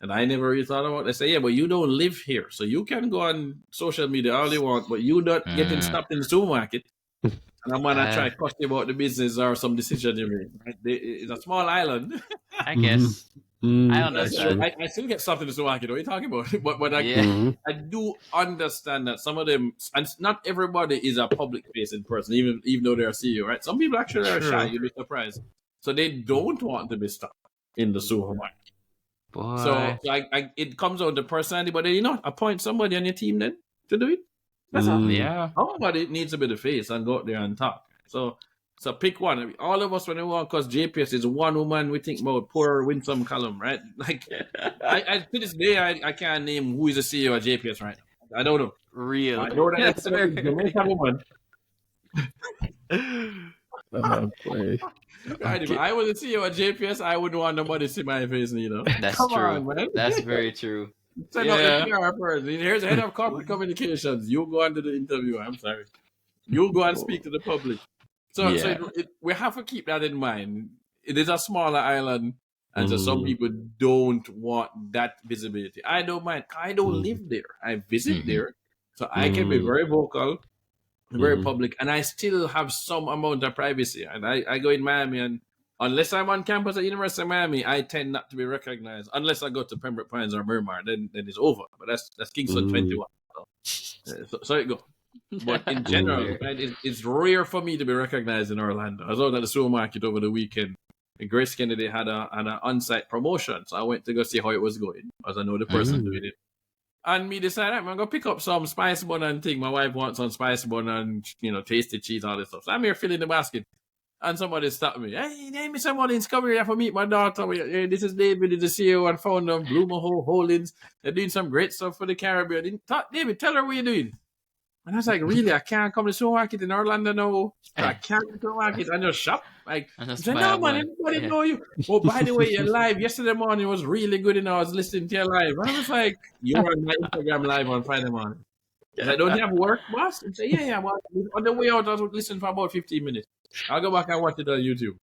and I never really thought about it. They say, yeah, but you don't live here. So you can go on social media all you want, but you're not getting stopped in the supermarket. And I'm going to try to cost you about the business or some decision you made. Right? It's a small island.
I guess. I
That's true.
understand.
I still get stuff in the supermarket. What are you talking about? But
Yeah.
I do understand that some of them, and not everybody is a public facing person, even though they're a CEO, right? Some people actually are shy. You'd be surprised. So they don't want to be stuck in the supermarket.
Boy.
So it comes out the personality, but then, you know, appoint somebody on your team then to do it. That's all.
Yeah.
Somebody needs to be the face and go out there and talk. So pick one. All of us, when we want, because JPS is one woman, we think about poor Winsome Callum, right? Like, I to this day, I can't name who is the CEO of JPS right now. I don't know.
Real.
I know that
That's
it's a Jamaican woman.
Boy.
If I was the CEO of JPS, I wouldn't want nobody to see my face, you know.
That's
Come
true.
on, man.
That's very true.
Send out the PR person. Here's the head of corporate communications. You go on to the interview. I'm sorry. You go and speak to the public. So we have to keep that in mind. It is a smaller island, and so some people don't want that visibility. I don't mind. I don't live there. I visit there, so I can be very vocal, very public, and I still have some amount of privacy. And I go in Miami, and unless I'm on campus at University of Miami, I tend not to be recognized. Unless I go to Pembroke Pines or Miramar, then it's over. But that's Kingston 21. So it go. But in general, right, it's rare for me to be recognized in Orlando. I was out at the supermarket over the weekend, and Grace Kennedy had an on-site promotion, so I went to go see how it was going, as I know the person doing it. And me decided I'm gonna pick up some spice bun and thing. My wife wants some spice bun and, you know, tasty cheese, all this stuff. So I'm here filling the basket, and somebody stopped me. Hey, Mr. Mullings, come here for meet my daughter. Hey, this is David, the CEO and founder of Mahoe Holdings. They're doing some great stuff for the Caribbean. David, tell her what you're doing. And I was like, really? I can't come to the supermarket in Orlando now. I can't go to the supermarket and just shop. Like, I said, no, man, everybody know you. Oh, by the way, your live yesterday morning was really good, and I was listening to your live. And I was like, you were on my Instagram live on Friday morning. And I don't have work, boss? And say, yeah. Well, on the way out, I was listening for about 15 minutes. I'll go back and watch it on YouTube.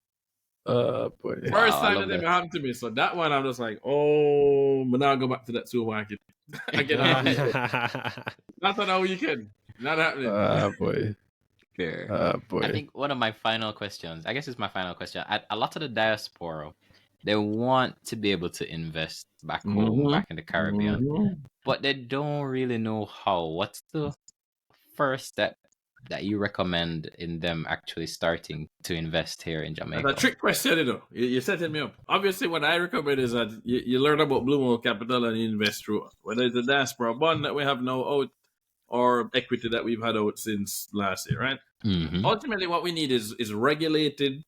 Boy.
First time that ever happened to me. So that one, I'm just like, oh, but now I'll go back to that supermarket. Not on a weekend. Not happening.
Boy.
Fair.
Boy.
I think one of my final questions, I guess it's my final question. A lot of the diaspora, they want to be able to invest back home, back in the Caribbean, but they don't really know how. What's the first step that you recommend in them actually starting to invest here in Jamaica?
That's a trick question, you know. You're setting me up. Obviously, what I recommend is that you learn about Blue Mahoe Capital and you invest through us. Whether it's a diaspora bond that we have now out or equity that we've had out since last year, right? Ultimately, what we need is regulated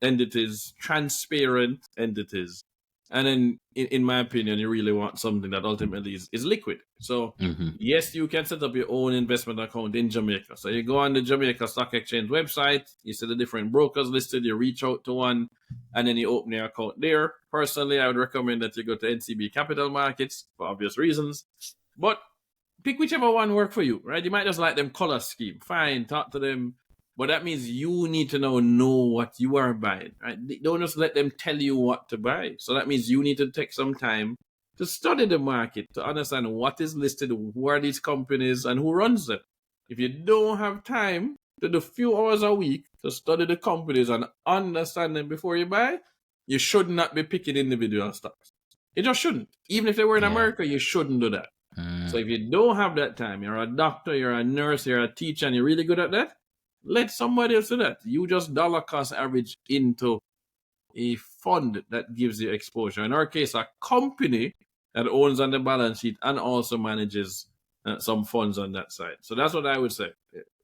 entities, transparent entities. And then, in my opinion, you really want something that ultimately is liquid. So, yes, you can set up your own investment account in Jamaica. So you go on the Jamaica Stock Exchange website, you see the different brokers listed, you reach out to one, and then you open your account there. Personally, I would recommend that you go to NCB Capital Markets for obvious reasons. But pick whichever one works for you, right? You might just like them color scheme. Fine, talk to them. But that means you need to know what you are buying, right? Don't just let them tell you what to buy. So that means you need to take some time to study the market, to understand what is listed, who are these companies, and who runs them. If you don't have time to do a few hours a week to study the companies and understand them before you buy, you should not be picking individual stocks. You just shouldn't. Even if they were in America, you shouldn't do that. So if you don't have that time, you're a doctor, you're a nurse, you're a teacher, and you're really good at that, let somebody else do that. You just dollar cost average into a fund that gives you exposure. In our case, a company that owns on the balance sheet and also manages some funds on that side. So that's what I would say.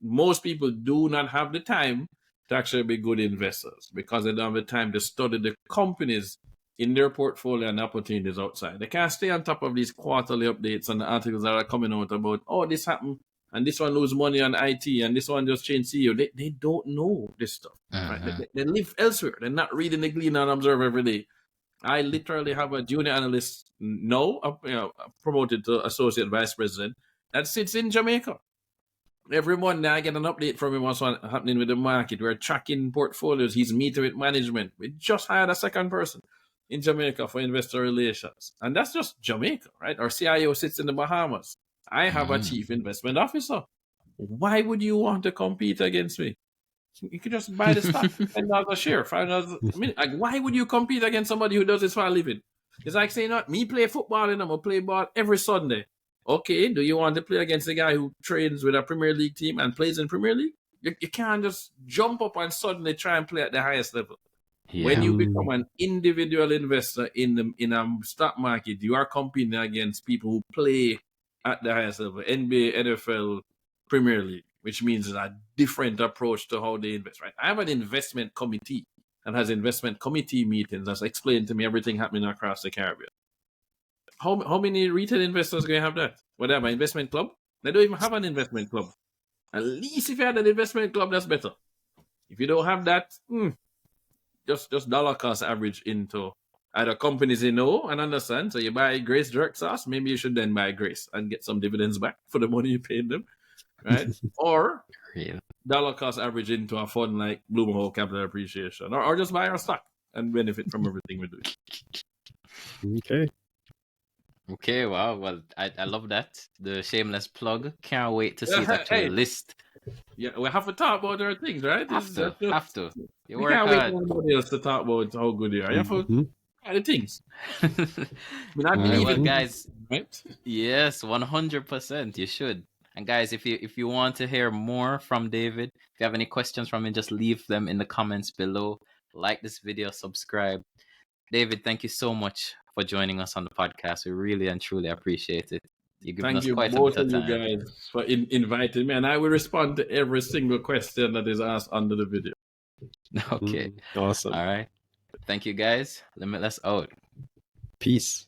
Most people do not have the time to actually be good investors because they don't have the time to study the companies in their portfolio and opportunities outside. They can't stay on top of these quarterly updates and the articles that are coming out about, oh, this happened, and this one lose money on IT, and this one just changed CEO. They don't know this stuff. Right? They live elsewhere. They're not reading the Glean and Observe every day. I literally have a junior analyst now, promoted to associate vice president, that sits in Jamaica. Every Monday I get an update from him what's happening with the market. We're tracking portfolios. He's meeting with management. We just hired a second person in Jamaica for investor relations. And that's just Jamaica, right? Our CIO sits in the Bahamas. I have a chief investment officer. Why would you want to compete against me? You could just buy the stock, $10 a share, $5 a minute. Like, why would you compete against somebody who does this for a living? It's like saying, "Not me play football and I'm gonna play ball every Sunday." Okay, do you want to play against a guy who trains with a Premier League team and plays in Premier League? You can't just jump up and suddenly try and play at the highest level.
Yeah.
When you become an individual investor in a stock market, you are competing against people who play at the highest level, NBA, NFL, Premier League, which means it's a different approach to how they invest, right? I have an investment committee and has investment committee meetings that's explained to me everything happening across the Caribbean. How many retail investors are going to have that? What, they have an investment club? They don't even have an investment club. At least if you had an investment club, that's better. If you don't have that, just dollar cost average into either companies you know and understand. So you buy Grace direct sauce, maybe you should then buy Grace and get some dividends back for the money you paid them, right? Or dollar cost average into a fund like Mahoe Capital Appreciation, or just buy our stock and benefit from everything we do.
Okay,
wow. Well, I love that. The shameless plug. Can't wait to see it actually list.
Yeah, we have to talk about our things, right?
Have to. You work
can't
hard.
wait for somebody else to talk about how good you are. You have to the things. I
believe well, guys.
Right?
Yes, 100%. You should. And guys, if you want to hear more from David, if you have any questions from him, just leave them in the comments below. Like this video, subscribe. David, thank you so much for joining us on the podcast. We really and truly appreciate it.
Thank you both of you guys for inviting me, and I will respond to every single question that is asked under the video.
Okay.
Awesome.
All right. Thank you guys. Limitless out.
Peace.